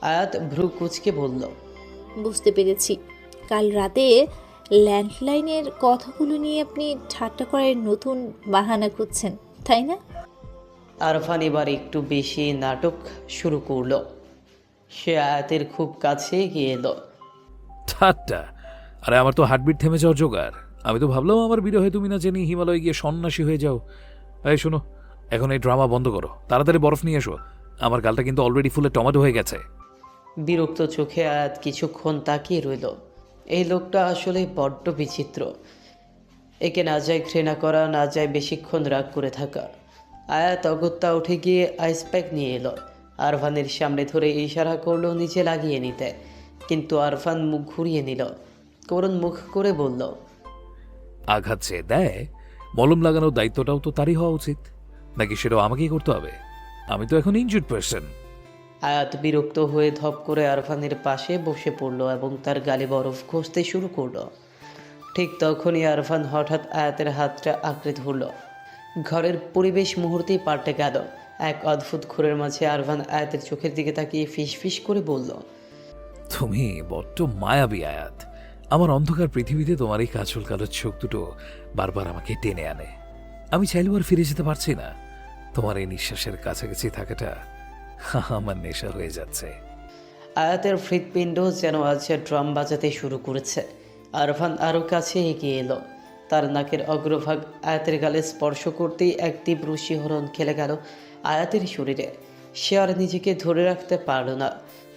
আয়াত ভ্রু কুচকে বলল, বুঝতে পেরেছি, কাল রাতে ল্যান্ডলাইনের কথাগুলো নিয়ে আপনি ঠাট্টা করার নতুন বাহানা খুঁজছেন, তাই না? আরফান এবার একটু বেশি নাটক শুরু করলো। সে আয়াতের খুব কাছে গিয়ে এলো। ঠাট্টা? আরে আমার তো হার্টবিট থেমে যাওয়ার জোগাড়। আমি তো ভাবলাম আমার বিরহে তুমি না জেনে হিমালয়ে গিয়ে সন্ন্যাসী হয়ে যাও। এই শোনো, এখন এই ড্রামা বন্ধ করো, তাড়াতাড়ি বরফ নিয়ে এসো। আমার গালটা কিন্তু অলরেডি ফুলে টমেটো হয়ে গেছে। বিরক্ত চোখে আয়াত কিছুক্ষণ তাকিয়ে রইল। এই লোকটা আসলে বড্ড বিচিত্র। একে না যায় ঘৃণা করা, না যায় বেশিক্ষণ রাগ করে থাকা। আয়াত অগত্যা উঠে গিয়ে আইস প্যাক নিয়ে এলো। আরফানের সামনে ধরে ইশারা করলো নিচে লাগিয়ে নিতে, কিন্তু আরফান মুখ ঘুরিয়ে নিল, করুণ মুখ করে বলল, আঘাত চেয়ে দেয়, মলম লাগানোর দায়িত্বটাও তো তারই হওয়া উচিত, নাকি সেটাও আমাকেই করতে হবে? আমি তো এখন ইনজুর্ড পারসন। আয়াত বিরক্ত হয়ে ধপ করে আরফানের পাশে বসে পড়ল এবং তার গালে বরফ ঘষতে শুরু করলো। ঠিক তখনই আরফান হঠাৎ আয়াতের হাতটা আঁকড়ে ধরল। ঘরের পরিবেশ মুহূর্তেই পাল্টে গেল। এক অদ্ভুত ঘোরের মাঝে আরফান আয়াতের চোখের দিকে তাকিয়ে ফিস ফিস করে বলল, তুমি বড্ড মায়াবী আয়াত। আমার অন্ধকার পৃথিবীতে তোমার এই কাজল কালো চোখ দুটো বারবার আমাকে টেনে আনে। আমি চাইলেও আর ফিরে যেতে পারছি না। তোমার এই নিঃশ্বাসের কাছাকাছি থাকাটা আমার নেশা হয়ে যাচ্ছে। আয়াতের হৃৎপিণ্ড যেন আজ ড্রাম বাজাতে শুরু করেছে। আরফান আরও কাছে এগিয়ে এলো। তার নাকের অগ্রভাগ আয়াতের গালে স্পর্শ করতেই এক তীব্র শিহরণ খেলে গেল আয়াতের শরীরে। সে আর নিজেকে ধরে রাখতে পারল না।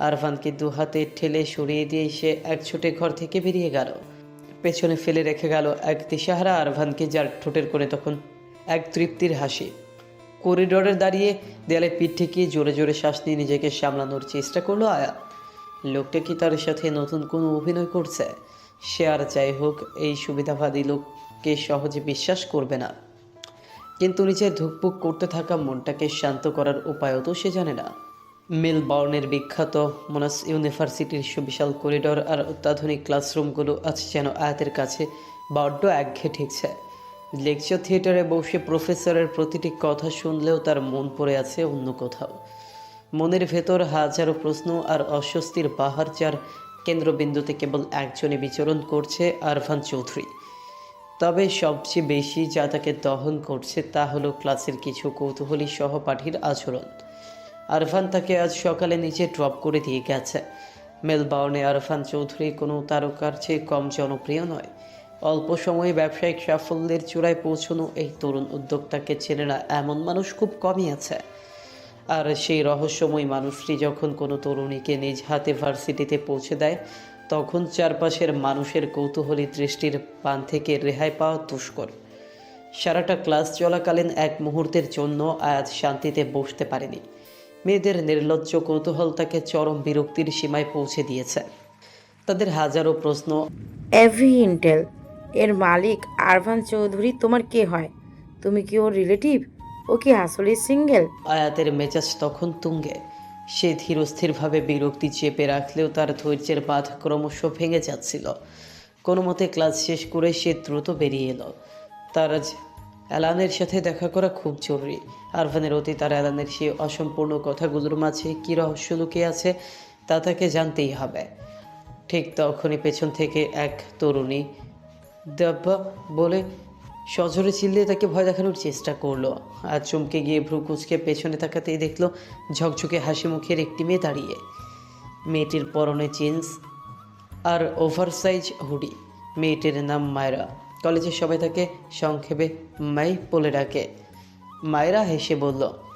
আরফানকে দু হাতে ঠেলে সরিয়ে দিয়ে সে এক ছুটে ঘর থেকে বেরিয়ে গেল। পেছনে ফেলে রেখে গেল এক দিশাহারা আরফানকে, যার ঠোঁটের করে তখন এক তৃপ্তির হাসি। করিডোরে দাঁড়িয়ে দেয়ালে পিঠ ঠেকিয়ে জোরে জোরে শ্বাস নিয়ে নিজেকে সামলানোর চেষ্টা করলো আয়াত। লোকটা কি তার সাথে নতুন কোনো অভিনয় করছে? সে আর যাই হোক এই সুবিধাবাদী লোককে সহজে বিশ্বাস করবে না, কিন্তু নিজের ধুকপুক করতে থাকা মনটাকে শান্ত করার উপায়ও তো সে জানে না। মেলবার্নের বিখ্যাত মোনাস ইউনিভার্সিটির সুবিশাল করিডোর আর অত্যাধুনিক ক্লাসরুমগুলো আজ যেন আয়াতের কাছে বড্ড একঘেয়ে ঠেকছে। লেকচার থিয়েটারে বসে প্রফেসরের প্রতিটি কথা শুনলেও তার মন পড়ে আছে অন্য কোথাও। মনের ভেতর হাজারো প্রশ্ন আর অস্বস্তির বাহার, যার কেন্দ্রবিন্দুতে কেবল একজনই বিচরণ করছে, আরফান চৌধুরী। তবে সবচেয়ে বেশি যা তাকে দহন করছে তা হলো ক্লাসের কিছু কৌতূহলী সহপাঠীর আচরণ। আরফান তাকে আজ সকালে নিচে ড্রপ করে দিয়ে গেছে। মেলবার্নে আরফান চৌধুরী কোনো তারকার চেয়ে কম জনপ্রিয় নয়। অল্প সময়ে ব্যবসায়িক সাফল্যের চূড়ায় পৌঁছানো এই তরুণ উদ্যোক্তাকে চেনে না এমন মানুষ খুব কমই আছে। আর সেই রহস্যময় মানুষটি যখন কোনো তরুণীকে নিজ হাতে ভার্সিটিতে পৌঁছে দেয়, তখন চারপাশের মানুষের কৌতূহলী দৃষ্টির পান থেকে রেহাই পাওয়া দুষ্কর। সারাটা ক্লাস চলাকালীন এক মুহূর্তের জন্য আয়াত শান্তিতে বসতে পারেনি। মেয়েদের নির্লজ্জ কৌতূহল তাকে চরম বিরক্তির সীমায় পৌঁছে দিয়েছে। তাদের হাজারো প্রশ্ন। এভরি ইন্টেল এর মালিক আরফান চৌধুরী তোমার কে হয়? তুমি কি ওর রিলেটিভ? ও কি আসলে সিঙ্গেল? আয়াতের মেজাজ তখন তুঙ্গে। সে ধীরস্থিরভাবে বিরক্তি চেপে রাখলেও তার ধৈর্যের বাঁধ ক্রমশ ভেঙে যাচ্ছিল। কোনো মতে ক্লাস শেষ করে সে দ্রুত বেরিয়ে এলো। তার আজ অ্যালানের সাথে দেখা করা খুব জরুরি। আরভানের অতীত আর অ্যালানের সেই অসম্পূর্ণ কথাগুলোর মাঝে কী রহস্য লুকিয়ে আছে তা তাকে জানতেই হবে। ঠিক তখনই পেছন থেকে এক তরুণী দেব্বা বলে সজোরে চিল্লিয়ে তাকে ভয় দেখানোর চেষ্টা করলো। আর চমকে গিয়ে ভ্রু কুচকে পেছনে তাকাতেই দেখলো ঝকঝকে হাসি মুখের একটি মেয়ে দাঁড়িয়ে। মেয়েটির পরনে জিন্স আর ওভারসাইজ হুডি। মেয়েটির নাম মায়রা। কলেজের সবাই তাকে সংক্ষেপে মাই বলে ডাকে। মায়রা হেসে বলল,